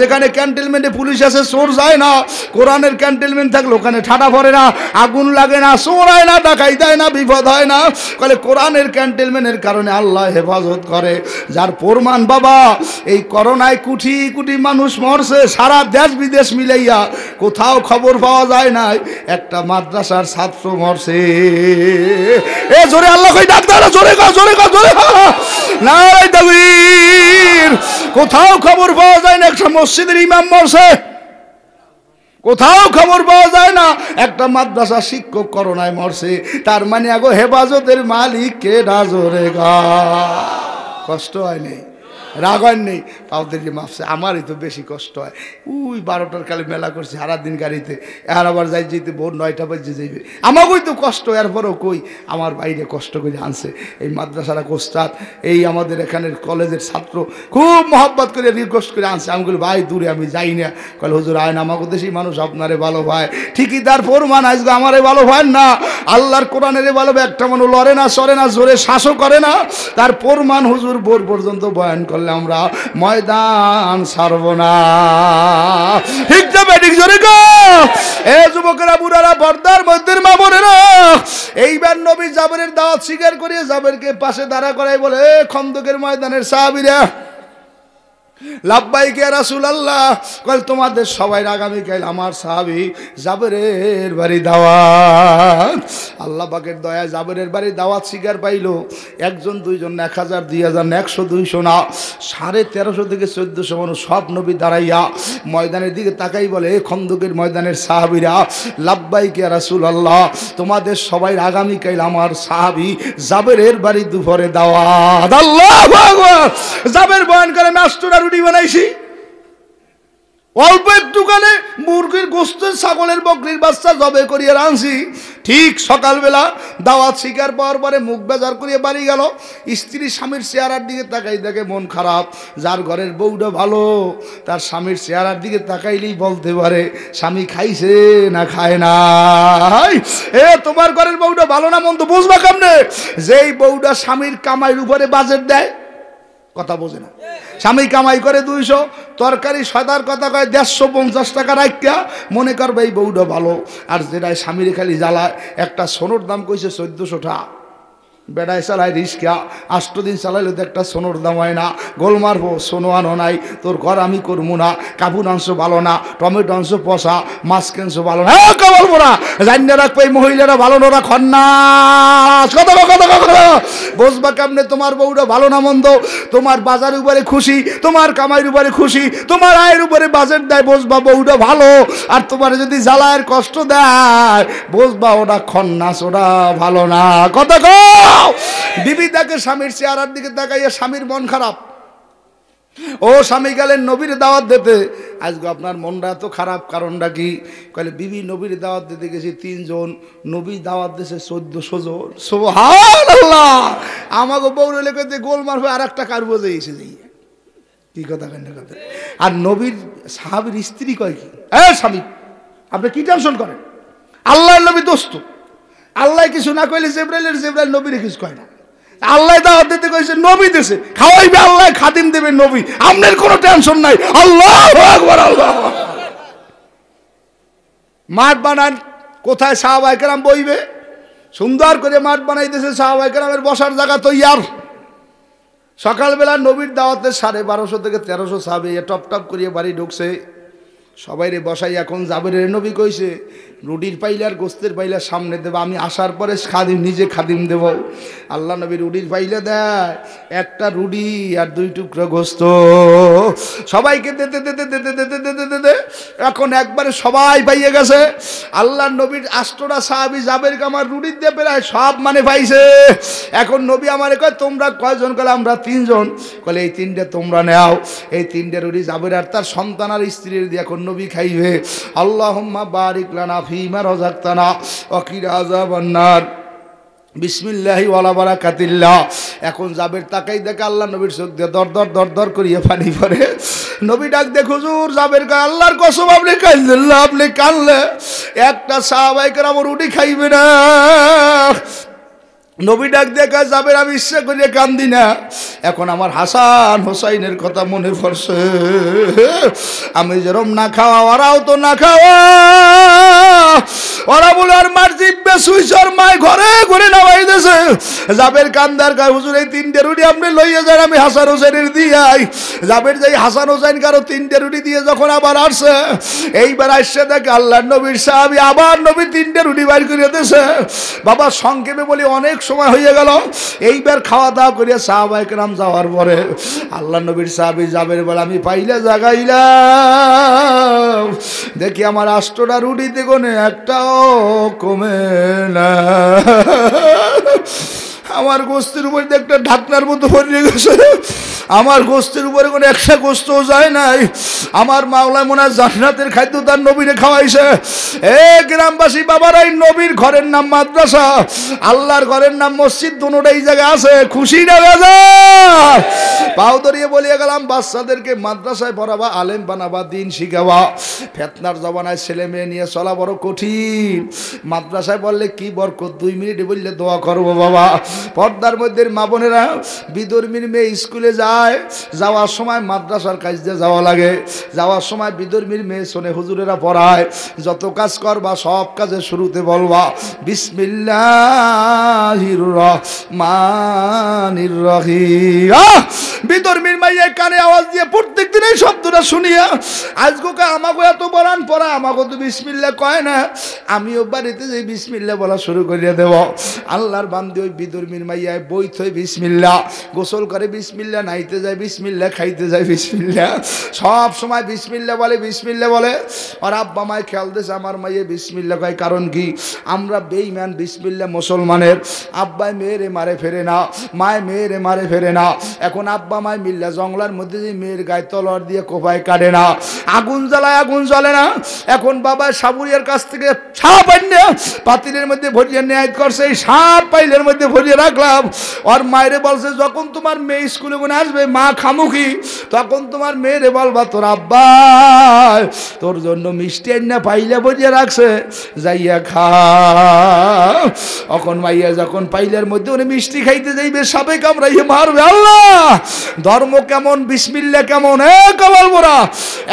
যেখানে ক্যান্টেলমেন্টে পুলিশ আছে চোর যায় না, কোরআনের ক্যান্টেলমেন্ট থাকলে ওখানে ঠান্ডা পড়ে না, আগুন লাগে না, চোর হয় না, ডাকাই দেয় না, বিপদ হয় না। কলে কোরআনের ক্যান্টেলমেন্টের কারণে আল্লাহ হেফাজত করে। যার প্রমাণ বাবা, এই করোনায় কোটি কোটি মানুষ মরছে, সারা দেশ বিদেশ মিলাইয়া কোথাও খবর পাওয়া যায় না একটা মাদ্রাসার ছাত্র মরছে। এ জোরে আল্লাহ কই ডাক দাও, জোরে কও, জোরে কও, জোরে কও, নারায়ে তাকবীর। কোথাও খবর পাওয়া যায় না একটা মসজিদের ইমাম মরছে, কোথাও খবর পাওয়া যায় না একটা মাদ্রাসা শিক্ষক করোনায় মরছে। তার মানে আগো হেফাজতের মালিক কে জোরে গা। কষ্ট হয় নেই, রাগ হয় নেই, পাওদের যে মাপছে। আমারই তো বেশি কষ্ট হয়। ওই 12টার কালে মেলা করছি সারাদিন গাড়িতে, আর আবার যাই যেতে ভোর 9টা বাজে যাইবে। আমাকেই তো কষ্ট, এরপরেও কই আমার বাইরে কষ্ট করে আনছে এই মাদ্রাসারা কোস্তাদ, এই আমাদের এখানের কলেজের ছাত্র খুব মহব্বত করে রিকোয়েস্ট করে আনছে। আমি বলি ভাই দূরে আমি যাই না। কলে হুজুর আয় না, আমাকে দেশি মানুষ আপনারে ভালো ভাই, ঠিকই তার প্রমাণ আজকে আমারে ভালো ভাই না, আল্লাহর কোরআনের ভালো। একটা মানুষ লড়ে না, সরে না, জোরে শ্বাসও করে না, তার প্রমাণ হুজুর ভোর পর্যন্ত বয়ান করলে আমরা ময়দান ছাড়ব না। ঠিক যাবে, ঠিক জোরে গো। এ যুবকেরা, বুড়ারা, পর্দার মধ্যে মা বোনেরা, এইবার নবী জাবেরের দাওয়াত স্বীকার করিয়ে জাবেরকে পাশে দাঁড়া করাই বলে, খন্দকের ময়দানের সাহাবীরা, লাব্বাইক ইয়া রাসূলুল্লাহ। কল তোমাদের সবাই আগামীকাল আমার সাহাবী জাবেরের বাড়ি দাওয়াত। আল্লাহ পাকের দয়া জাবেরের বাড়ি দাওয়াত শিকার পাইল। একজন, দুইজন, 1000, 2000, 100, 200 না, 1350 থেকে 1400 মানুষ সব নবী দাঁড়াইয়া ময়দানের দিকে তাকাই বলে, খন্দকের ময়দানের সাহাবীরা, লাব্বাইক ইয়া রাসূলুল্লাহ, তোমাদের সবাই আগামীকাল আমার সাহাবী জাবেরের বাড়ি দুপুরে দাওয়াত। আল্লাহু আকবার। জাবের বয়ান করে, মাস্টার রুটি বানাইছি, অল্প একটুখানে মুরগির গোস্ত, ছাগলের বকরির বাচ্চা জবে করিয়ে রাঁধছি। ঠিক সকালবেলা দাওয়াত শিকার পাওয়ার পরে মুখ বেজার করিয়ে বাড়ি গেল। স্ত্রী স্বামীর চেহারার দিকে তাকাই দেখে মন খারাপ। যার ঘরের বউটা ভালো, তার স্বামীর চেহারার দিকে তাকাইলেই বলতে পারে স্বামী খাইছে না খায় না। এ তোমার ঘরের বউটা ভালো না মন্দ বুঝবা কেমনে? যেই বউটা স্বামীর কামাইয়ের উপরে বাজেট দেয়, কথা বোঝে না, স্বামী কামাই করে 200, তরকারি সদার কথা কয় 150 টাকা রাখিয়া মনে করবে এই বউটা ভালো। আর যেটাই স্বামীর খালি জ্বালায়, একটা সোনোর দাম কইছে 1400 টাকা, বেড়ায় চালায় রিস্কা, 8 দিন চালাইলে তো একটা সোনোর দাম হয় না। গোল মারবো, সোনো আনো নাই, তোর ঘর আমি করবো না, কাপুর অংশ ভালো না, টমেটো অংশ পচা, মাছ কেনছো ভালো না, কে বলবো না, জানিয়ে রাখবো এই মহিলারা ভালো না, খন্নাস কথা কথা কথা বসবা কেমনে তোমার বউটা ভালো না মন্দ? তোমার বাজারের উপরে খুশি, তোমার কামাইয়ের উপরে খুশি, তোমার আয়ের উপরে বাজেট দেয়, বসবা বউটা ভালো। আর তোমার যদি জ্বালায়ের কষ্ট দেয়, বসবা ওটা খন্নাস, ওটা ভালো না। কথা কও। বিবি তাকে স্বামীর চেহারার দিকে তাকাইয়া, স্বামীর মন খারাপ। ও স্বামী গেলেন নবীর দাওয়াত দিতে, আজকে আপনার মনটা এত খারাপ, কারণটা কি? কইলে বিবি নবীর দাওয়াত দিতে গেছি 3 জন, নবী দাওয়াত দিয়েছে 1400 জন। সুবহানাল্লাহ। আমাকে বউরে লেগে গোল মারবে, আর একটা কার বোঝে এসে যাই, কি কথা কেন কথা। আর নবীর সাহাবীর স্ত্রী কয় কি, স্বামী আপনি কি টেনশন করেন, আল্লাহর নবী দোস্ত, আল্লাহ কিছু না কইলে জিবরাইল নবীরে কিছু কয় না। আল্লাহ দাওয়াত দিতে কইছে, নবী দেশে খাওয়াইবে আল্লাহ, খাদিম দেবে নবী, আপনার কোনো টেনশন নাই। আল্লাহু আকবার। আল্লাহ মাঠ বানান, কোথায় সাহাবায়ে কেরাম বইবে, সুন্দর করে মাঠ বানাইতেছে, সাহাবায়ে কেরামের বসার জায়গা তৈয়ার। সকালবেলা নবীর দাওয়াতে 1250 থেকে 1300 সাহাবী টপ টপ করিয়ে বাড়ি ঢুকছে। সবাই রে বসাই। এখন জাবেরের নবী কইছে, রুটির পাইলে আর গোস্তের পাইলে সামনে দেব, আমি আসার পরে খাদিম, নিজে খাদিম দেব। আল্লাহ নবী রুটির পাইলে দেয়, একটা রুটি আর 2 টুকরো গোস্ত সবাইকে দিতে দিতে দিতে দিতে দিতে দিতে এখন একবারে সবাই পাইয়ে গেছে। আল্লাহ নবীর 8টা সাহাবী জাবেরকে আমার রুটির দিয়ে প্রায় সব মানে পাইছে। এখন নবী আমারে কয়, তোমরা কয়জন? কলে আমরা 3 জন। কলে এই 3টে তোমরা নাও। এই 3টে রুটি জাবের আর তার সন্তান আর স্ত্রীর দিয়ে এখন নবী খাইবে। আল্লাহুম্মা বারিক লানা ফিমা রাযাকতানা ওয়া কিনা আযাবান নার, বিসমিল্লাহি ওয়ালা বারাকাতিল্লাহ। এখন জাবের তাকাই দেখে আল্লাহ নবীর চোখ দিয়ে দর দর দর দর করিয়ে পানি পড়ে। নবী ডাক দে হুজুর জাবের কয় আল্লাহর কসম আপনি কাঁদলেন না, আপনি কাঁদলে একটা সাহাবায়ে কেরাম রুটি খাইবে না। নবী ডাক দেখা যাবে আমি ইচ্ছা করিয়া কান্দি না, এখন আমার হাসান হোসাইনের কথা মনে পড়ছে। আমি যেরম না খাওয়া ওরাও তো না খাওয়া, ওরা বলে আর মার জিব্বে সুইচর মায় ঘরে ঘরে নামাই দিয়েছে। জাবের কান্দার গায়ে হুজুর এই 3টে রুটি আপনি লইয়া যান, আমি হাসান হোসেনের দিয়াই। জাবের যাই হাসান হোসেন কারো 3টে রুটি দিয়ে যখন আবার আসছে, এইবার আসছে দেখে আল্লাহর নবীর সাহাবী আবার নবী 3টে রুটি বাইর করে দিয়েছে। বাবা সংক্ষেপে বলি অনেক সময় হয়ে গেল। এইবার খাওয়া দাওয়া করিয়া সাহাবায়ে কেরাম যাওয়ার পরে আল্লাহ নবীর সাহাবী জাবের বলে আমি পাইলে জাগাইলাম, দেখি আমার 8টা রুটিতে কোনে একটাও কমে না। আমার গোস্তের উপরে একটা ঢাকনার মতো ভরিয়ে গেছে, আমার গোস্তের উপরে কোনো একটা গোস্তও যায় নাই। আমার মাওলায় মনে হয় জান্নাতের খাদ্য তার নবীরে খাওয়াইছে। এ গ্রামবাসী বাবারাই, নবীর ঘরের নাম মাদ্রাসা, আল্লাহর ঘরের নাম মসজিদ, দুটোটাই জায়গা আছে। খুশি না বেজা? পাও ধরিয়ে বলিয়ে গেলাম বাচ্চাদেরকে মাদ্রাসায় পড়াবা, আলেম বানাবা, দিন শিখাবা। ফেতনার জমানায় ছেলে মেয়ে নিয়ে চলা বড় কঠিন। মাদ্রাসায় বললে কি বরকত, 2 মিনিটে বললে দোয়া করবো বাবা। পর্দার মধ্যে মা বোনেরা, বিধর্মীর মেয়ে স্কুলে যায়, যাওয়ার সময় মাদ্রাসার কাজ দিয়ে যাওয়া লাগে, যাওয়ার সময় বিধর্মীর মেয়ে শোনে হুজুরেরা পড়ায়, যত কাজ করবা সব কাজের শুরুতে বলবা বিসমিল্লাহির রহমানির রহিম। বিধর্মীর মাইয়ের কানে আওয়াজ দিয়ে প্রত্যেক দিন এই শব্দটা শুনিয়া আজকে আমাকে এত বলান পড়া, আমাকে তো বিসমিল্লাহ কয় না, আমিও বাড়িতে যে বিসমিল্লাহ বলা শুরু করিয়া দেব। আল্লাহর বান্দি ওই বিধর্মীর মাইয়ায় বই থই বিসমিল্লাহ, গোসল করে বিসমিল্লাহ, নাইতে যায় বিসমিল্লাহ, খাইতে যায় বিসমিল্লাহ, সব সময় বিসমিল্লাহ বলে, বিসমিল্লাহ বলে। আর আব্বা মায় খেয়াল দিয়েছে আমার মাইয়ে বিসমিল্লাহ কয়, কারণ কি আমরা বেঈমান বিসমিল্লাহ মুসলমানের। আব্বায় মেয়েরে মারে ফেরে না, মায় মেয়েরে মারে ফেরে না। এখন আব্বা মায় মিল্লা জঙ্গলার মধ্যে যে মেয়ের গায়ে তলোয়ার দিয়ে কোপায় কাটে না, আগুন জ্বালায় আগুন জ্বলে না। এখন বাবা সাবুরিয়ার কাছ থেকে সাপ আইনে পাতিলের মধ্যে ভরিয়ে ন্যায় করছে, এই সাপ পাইলের মধ্যে ভরিয়ে রাখলাম। আর মায়েরে বলছে যখন তোমার মেয়ে স্কুলে কোনে আসবে মা খামুখি, তখন তোমার মেয়েরে বলবা তোর আব্বা তোর জন্য মিষ্টি আইনা পাইলে ভরিয়ে রাখছে, যাইয়া খা। এখন মাইয়া যখন পাইলের মধ্যে উনি মিষ্টি খাইতে যাইবে, সাপে কামড়াইয়ে মারবে। আল্লাহ ধর্ম কেমন, বিসমিল্লাহ কেমন, এ কবল মোরা।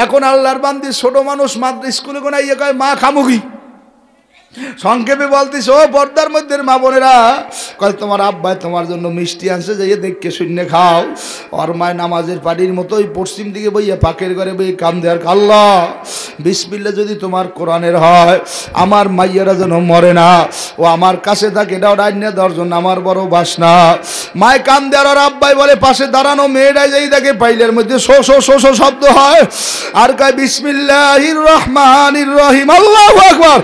এখন আল্লাহর বান্দি ছোট মানুষ মাদ্রাসা স্কুলে কোনে ইয়ে কয় মা খামুখি। সংক্ষেপে বলতিস ও পর্দার মধ্যে মা বোনেরা, কয় তোমার আব্বাই তোমার জন্য মিষ্টি আনছে, যাইয়ে দেখকে শূন্যে খাও। ওর মায় নামাজের পাড়ির মতো ওই পশ্চিম দিকে বইয়া পাকের ঘরে বই কাম দেয়ার আল্লাহ বিসমিল্লাহ যদি তোমার কোরআনের হয়, আমার মাইয়ারা যেন মরে না, ও আমার কাছে থাকে, এটা রান্না দেওয়ার জন্য আমার বড় বাসনা। মায় কাম দেয়ার, আর আব্বাই বলে পাশে দাঁড়ানো মেয়েরাই যাই দেখে পাইলের মধ্যে শো শো শো শো শব্দ হয়, আর কয় বিসমিল্লাহির রহমানির রহিম। আল্লাহু আকবার।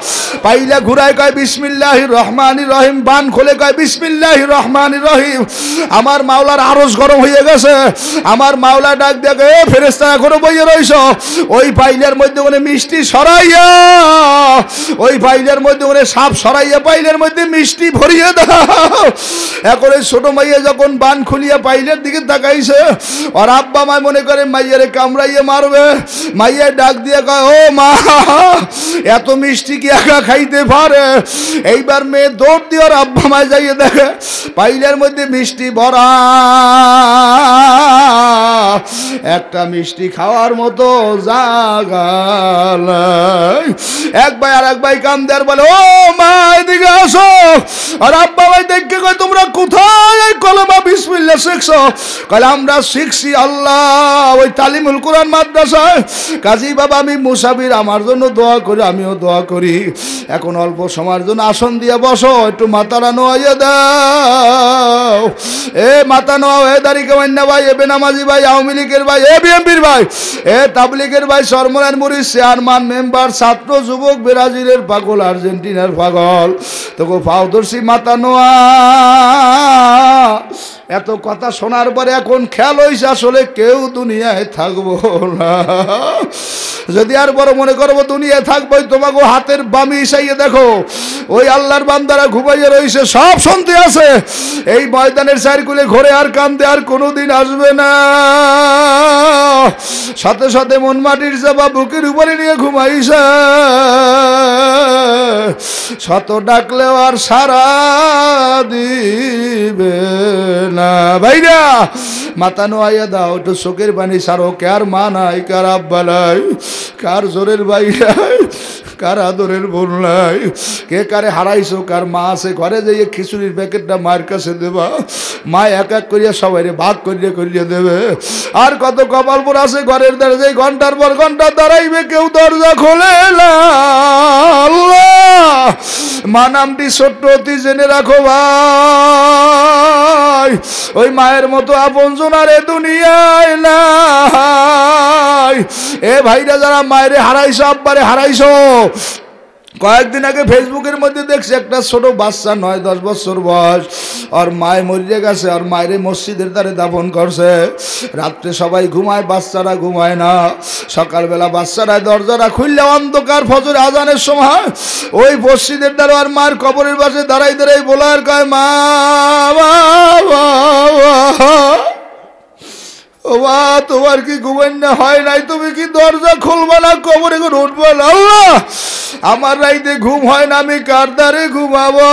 পাইলা ঘুরায় কয় বিসমিল্লাহির রহমানির রহিম, বান খোলে কয় বিসমিল্লাহির রহমানির রহিম। আমার মাওলার আরশ গরম হয়ে গেছে। আমার মাওলা ডাক দেখে এ ফেরেশতা এখনো বইয়ে রইছ, ওই পাইলের মধ্যে ওনে মিষ্টি সরাইয়া, ওই পাইলের মধ্যে ওনে সাপ সরাইয়া পাইলের মধ্যে মিষ্টি ভরিয়ে দাও। এখন এই ছোট মাইয়া যখন বান খুলিয়া পাইলের দিকে তাকাইছে, আর আব্বা মায় মনে করে মাইয়ারে কামড়াইয়া মারবে। মাইয়া ডাক দিয়ে কয় ও মা, এত মিষ্টি কি একা খাইতে পারে? এইবার মেয়ে দৌড় দিয়ে ওর আব্বা মায় যাইয়ে দেখে পাইলের মধ্যে মিষ্টি ভরা, একটা মিষ্টি খাওয়ার মতো জায়গা নাই। এক ভাই আর এক ভাই কান দেয়ার বলে ও মা এদিকে আসো। আর আব্বা ভাই দেখে কয় তোমরা কোথায় এই কলেমা বিসমিল্লাহ শিখছো? কয় আমরা শিখছি আল্লাহ ওই তালিমুল কোরআন মাদ্রাসায়। কাজী বাবা আমি মুসাফির, আমার জন্য দোয়া করি, আমিও দোয়া করি। এখন অল্প সময়ের জন্য আসন দিয়ে বসো, একটু মাথাটা নোয়াইয়া দাও। এ মাথা নোয়া, এ দাড়ি কামান্না ভাই, এ বেনামাজি ভাই, আওয়ামী লীগের ভাই, এ বিএনপির ভাই, এ তাবলীগের ভাই, সরমনের মুরিদ, চেয়ারম্যান, মেম্বার, ছাত্র, যুবক, ব্রাজিলের পাগল, আর্জেন্টিনার পাগল, তোকে পাও ধরছি মাথা নোয়া। এত কথা শোনার পরে এখন খেয়াল হইছে আসলে কেউ দুনিয়ায় থাকবো না। যদি আর বড় মনে করবো দুনিয়ায় থাকবোই, তোমাকে হাতের বামি ইসাইয়ে দেখো ওই আল্লাহর বান্দারা ঘুমাইয়ে রইছে, সব শুনতে আছে। এই ময়দানের সাইরকুলে ঘরে আর কান্দে আর কোনোদিন আসবে না। সাথে সাথে মন মাটির চাপা বুকের উপরে নিয়ে ঘুমাইছে। শত ডাকলেও আর সারা দিবে না। ভাইরা মাথা নোয়াইয়া দাও, একটু চোখের পানি সারো। কার মা নাই, কার আব্বা নাই, কার জোরের ভাই নাই, কার আদরের বোন নাই, কে কারে হারাইছো, কার মা আছে ঘরে যাইয়ে খিচুড়ির প্যাকেটটা মায়ের কাছে দেবা, মা এক এক করিয়া সবাইরে ভাগ করিয়া করিয়া দেবে। আর কত কপাল পর আছে ঘরের দরজায় ঘন্টার পর ঘন্টা দাঁড়াইবে, কেউ দরজা খোলে না। আল্লাহ মা নামটি ছোট্ট অতি জেনে রাখো ভাই, ওই মায়ের মতো আপনজন আর এ দুনিয়ায় নাই। এ ভাইরা যারা মায়েরে হারাইছো, আব্বারে হারাইছো, কয়েকদিন আগে ফেসবুকের মধ্যে দেখছি একটা ছোট বাচ্চা 9-10 বছর বয়স, আর মায় মরিয়ে গেছে, আর মায়ের মসজিদের দ্বারে দাফন করছে। রাত্রে সবাই ঘুমায়, বাচ্চারা ঘুমায় না। সকালবেলা বাচ্চারা দরজাটা খুললে অন্ধকার ফজর আজানের সময় ওই মসজিদের দ্বারে আর মায়ের কবরের পাশে দাঁড়াই দাঁড়াই বলার কয় মা ও মা, তোমার কি ঘুমাইনা হয় নাই? তুমি কি দরজা খুলবা না, কবরে করে উঠবা না? আল্লাহ আমার রাইতে ঘুম হয় না, আমি কার দ্বারে ঘুমাবো?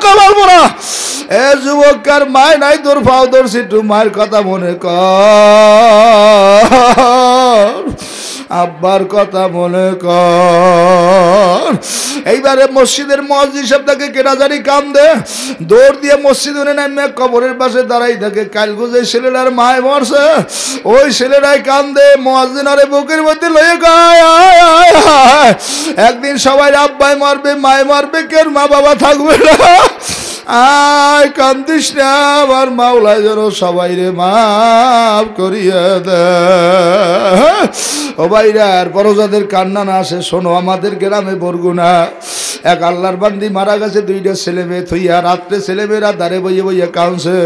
কবর পড়া এ যুবক, কার মায় নাই তোর পাও ধরছি, একটু মায়ের কথা মনে কর, আব্বার কথা মনে কর। এইবারে মসজিদের মুয়াজ্জিন সাহেব তাকে কেটা জানি কান্দে, দৌড় দিয়ে মসজিদে নেমে কবরের পাশে দাঁড়াই থাকে। কাল গুজে ছেলেটার মায় মরছে, ওই ছেলেটাই কান্দে, মুয়াজ্জিন আরে বুকের মধ্যে লয়ে গায়। একদিন সবাই আব্বাই মারবে, মায় মারবে, কেন মা বাবা থাকবে না? আয় কান্দিস না, আমার মাওলা যেন সবাই রে মাফ করিয়া দেয়। ও ভাইরা, এরপর যাদের কান্না না আসে, শোনো, আমাদের গ্রামে বরগুনা এক আল্লাহর বান্দি মারা গেছে, 2টা ছেলে মেয়ে থইয়া। রাত্রে ছেলে মেয়েরা দাঁড়ে বইয়ে বইয়ে কাঁদছে।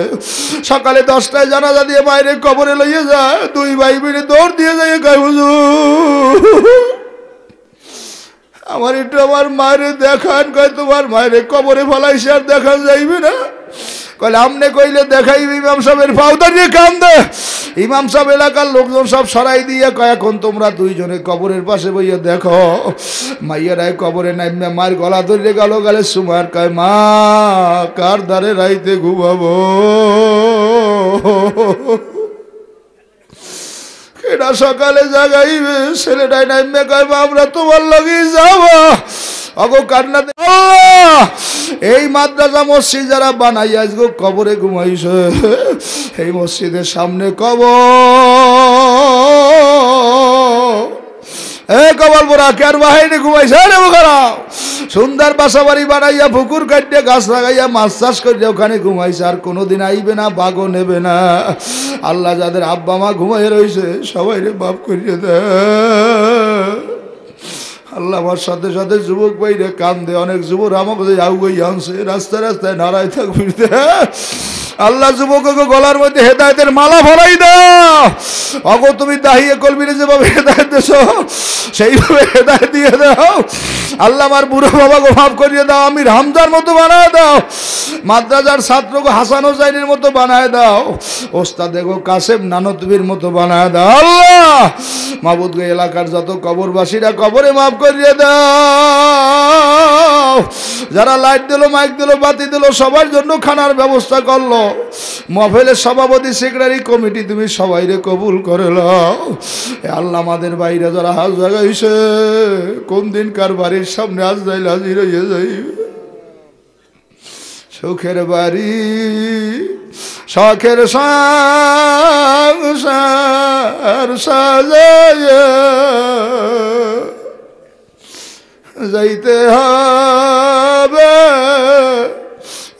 সকালে 10টায় জানাজা দিয়ে বাইরে কবরে লইয়ে যায়। 2 ভাই মিলে দৌড় দিয়ে যায়, কয় হুজুর আমার একটু আমার মায়েরে দেখান। কয় তোমার মায়েরে কবরে ফলাইছে, আর দেখান যাইবে না? কইলে আমনে কইলে দেখাইবে। ইমাম সাহেবের পাউদার দিয়ে কান্দে। ইমাম সাহেব এলাকার লোকজন সব সরাই দিয়ে কয় এখন তোমরা 2 জনে কবরের পাশে বইয়া দেখো। মাইয়ারাই কবরে নাইমা মায়ের গলা ধরে গেল, গালে সুমার কয় মা কার দ্বারে রাইতে ঘুমাবো? এটা সকালে জাগাইবে। ছেলেটাই নাইমে কয় মা আমরা তোমার লাগি যাবো। অগো কান্না, এই মাদ্রাসা মসজিদ যারা বানাই আজগো কবরে ঘুমাইছে, এই মসজিদের সামনে কবর। এ কবর পোড়া কার বাহিনী ঘুমাইছে রে বোকারা? সুন্দর বাসা বাড়ি বানাইয়া, পুকুর কাটিয়ে, গাছ লাগাইয়া, মাছ চাষ করিয়া ওখানে ঘুমাইছে। আর কোনোদিন আইবে না, বাগও নেবে না। আল্লাহ যাদের আব্বা মা ঘুমাই রয়েছে সবাই রে মাফ করিয়ে দেয়। আল্লাহ আমার সাথে সাথে যুবক ভাইরে কান্দে। অনেক যুবক আমাকে আউগাই আনছে, রাস্তায় রাস্তায় নাড়াই থাকবে। আল্লাহ যুবককে গলার মধ্যে হেদায়েতের মালা ভরাই দাও। অগো তুমি দাহিয়ে কলবিরে যেভাবে হেদায়েত দিছো সেইভাবে হেদায়েত দিয়ে দাও। আল্লাহ আমার বুড়ো বাবাকে মাফ করিয়ে দাও। আমি হামজার মতো বানায় দাও। মাদ্রাসার ছাত্রকে হাসান হোসাইনের মতো বানায় দাও। ওস্তাদে গো কাসেম নানতবির মতো বানায় দাও। আল্লাহ মাবুদ গো এলাকার যত কবরবাসীরা কবরে মাফ করিয়ে দাও। যারা লাইট দিল, মাইক দিল, বাতি দিল, সবার জন্য খানার ব্যবস্থা করলো। মাহফিলের সভাপতি, সেক্রেটারি, কমিটি তুমি সবাইরে কবুল করে নাও। আল্লাহ আমাদের বাইরে যারা হাজ জাগাইছে, কোন দিন কার বাড়ির সামনে আজ যাইলে হাজির হয়ে যাই। সুখের বাড়ি, শখের সংসার সাজাইয়া যাইতে হবে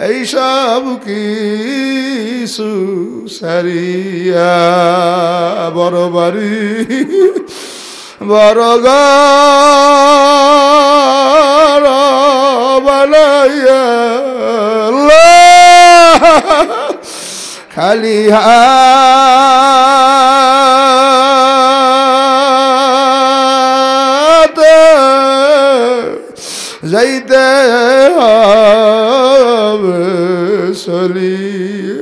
এইসব কিছু সারিয়া। বড় বাড়ি, বড় ঘর বানাইয়া খালিহাতে যাইতে হবে চলিয়ে।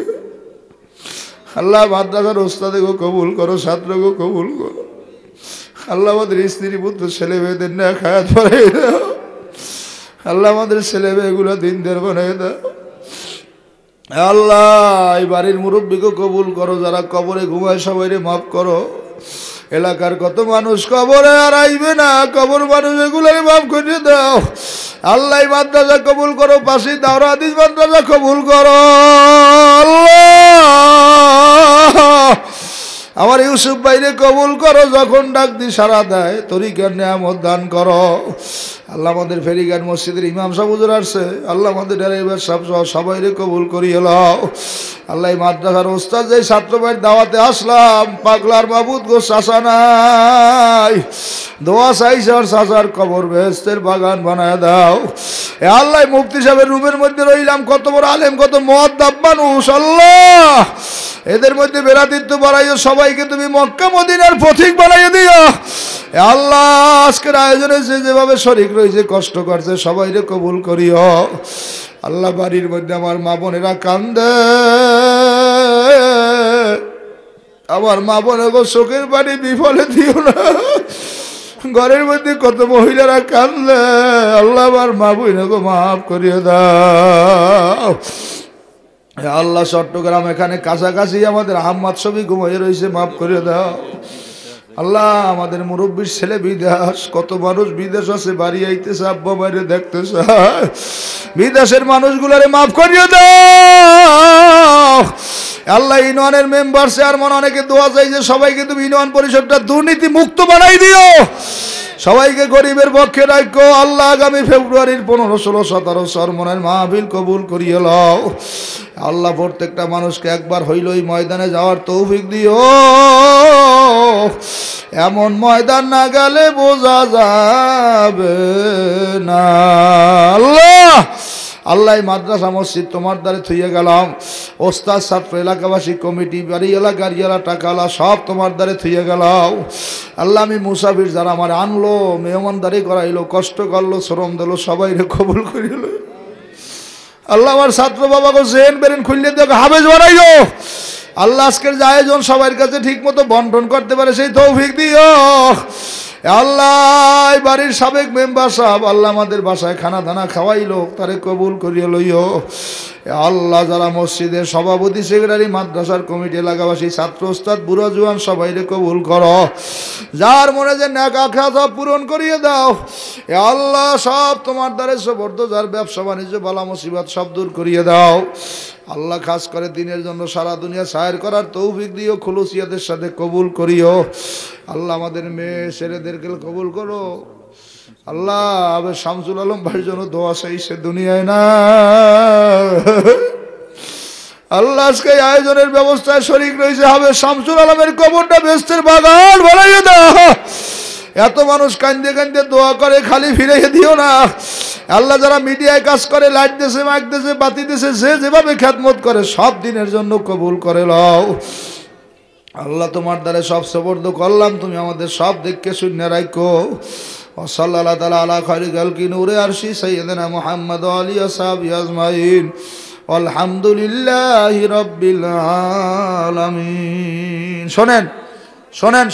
আল্লাহ মাদ্রাসার ওস্তাদকে কবুল করো, ছাত্রকে কবুল করো। আল্লাহ আমাদের স্ত্রী পুত্র ছেলে মেয়েদের না খায়াত বানাই দাও। আল্লাহ আমাদের ছেলে মেয়েগুলো দিনদার বানাই দাও। আল্লাহ এই বাড়ির মুরব্বীকে কবুল করো, যারা কবরে ঘুমায় সবাইরে মাফ করো। এলাকার কত মানুষ কবরে আর আইবে না, কবর মানুষ এগুলোরে মাফ করে দাও। আল্লাহ মাদ্রাসা কবুল করো, পাশে দাওরা হাদিস মাদ্রাসা কবুল করো। আল্লাহ আমার ইউসুফ ভাইরে কবুল করো, যখন ডাক দি সারা দেয়, তরিকার নিয়ামত দান করো। আল্লাহ আমাদের ফেরিঘাট মসজিদের ইমাম সাহেব হুজুর আসছে, আল্লাহ আমাদের ড্রাইভার সাহেব সবাইরে কবুল করিয়ে লও। আল্লাহ মাদ্রাসার ওস্তাদ যে ছাত্র ভাইয়ের দাওয়াতে আসলাম, পাগলার মাবুদ গো চাচা নাই, দোয়া চাইছে আর চাচার কবর বেহেশতের বাগান বানায় দাও। এ আল্লাহ মুফতি সাহেবের রুমের মধ্যে রইলাম, কত বড় আলেম, কত মুআদ্দাব মানুষ। আল্লাহ এদের মধ্যে বেরাতিত্ব বাড়াইও, সবাইকে তুমি মক্কা মদিনার পথিক বানাইয়ে দিও। আল্লাহ আজকের আয়োজনে যেভাবে শরীক রয়েছে, কষ্ট করছে, সবাইরে কবুল করিও। আল্লাহ বাড়ির মধ্যে আমার মা বোনেরা কান্দে, আমার মা বোনেগো চোখের পানি বিফলে দিও না। ঘরের মধ্যে কত মহিলারা কান্দে, আল্লাহ আমার মা বোনেগো মাফ করিয়ে দাও। আল্লাহ চট্টগ্রাম এখানে কাছাকাছি আমাদের আহম্মদ ছবি ঘুমিয়ে রয়েছে, মাফ করে দাও। আল্লাহ আমাদের মুরব্বীর ছেলে বিদেশ, কত মানুষ বিদেশ আছে, বাড়ি আইতেছে, আব্বা বাইরে দেখতেছে, বিদেশের মানুষগুলারে মাফ করিয়ে দাও। আল্লাহ ইউনিয়নের মেম্বার চেয়ারম্যান অনেকে দোয়া চাইছে, সবাইকে তুমি ইউনিয়ন পরিষদটা দুর্নীতি মুক্ত বানাই দিও, সবাইকে গরিবের পক্ষে রাখো। আল্লাহ আগামী ফেব্রুয়ারির 15, 16, 17 সরমনের মাহফিল কবুল করিয়ে লও। আল্লাহ প্রত্যেকটা মানুষকে একবার হইল এই ময়দানে যাওয়ার তৌফিক দিও। এমন ময়দান না গেলে বোঝা যাবে না। আল্লাহ আল্লাহ মাদ্রাসা মসজিদ তোমার দ্বারে থইয়ে গেলাম, ওস্তাদ ছাত্র এলাকাবাসী কমিটি বাড়ি এলাকার ইয়ারা টাকালা সব তোমার দ্বারে থইয়ে গেলাম। আল্লাহ আমি মুসাফির যারা আমার আনলো, মেহমানদারি করাইলো, কষ্ট করলো, শ্রম দিল, সবাইরে কবুল করিল। আল্লাহ আমার ছাত্র বাবাকে জেন বেরেন খুললে দেখো, হাফেজ বানাইও। আল্লাহ আজকের যে আয়োজন সবার কাছে ঠিক মতো বন্টন করতে পারে সেই তৌফিক দিও। আল্লাহ বাড়ির সাবেক মেম্বার সাহেব, আল্লাহ আমাদের বাসায় খানা দানা খাওয়াইলো, তারে কবুল করিয়ে লইও। আল্লাহ যারা মসজিদের সভাপতি, সেক্রেটারি, মাদ্রাসার কমিটি, এলাকাবাসী, ছাত্র, ওস্তাদ, বুড়ো জোয়ান সবাইরে কবুল করো। যার মনে যে নেক আশা সব পূরণ করিয়ে দাও। আল্লাহ সব তোমার দ্বারে সুপর্দ, যার ব্যবসা বাণিজ্য বালা মুসিবত সব দূর করিয়ে দাও। আল্লাহ খাস করে দিনের জন্য সারা দুনিয়া সায়ের করার তৌফিক দিও, খুলুসিয়াতের সাথে কবুল করিও। আল্লাহ আমাদের মেয়ে ছেলেদেরকে কবুল করো। আল্লাহ আবার শামসুল আলম ভাইয়ের জন্য দোয়া চাই, সে দুনিয়ায় না। আল্লাহ আজকে আয়োজনের ব্যবস্থায় শরীক রয়েছে, হবে শামসুল আলমের কবরটা বেহেশতের বাগান বানাইয়ে দাও। এত মানুষ কান্দে কান্দে দোয়া করে, খালি ফিরাইয়ে দিও না। আল্লাহ যারা মিডিয়ায় কাজ করে, লাইট দেশে, মাইক দেশে, বাতি দেশে, যে যেভাবে খেদমত করে সব দিনের জন্য কবুল করে লও। আল্লাহ তোমার দ্বারা সব সবর্দ করলাম, তুমি আমাদের সব দেখকে শূন্য রাখো। সাল্লাল্লাহু তাআলা আলা খায়রি খালকি নূরে আরশি সাইয়্যিদানা মুহাম্মদ ওয়া আলিহি ওয়াসহাবিহি আজমাইন। আলহামদুলিল্লাহি রাব্বিল আলামিন। শোনেন শোনেন।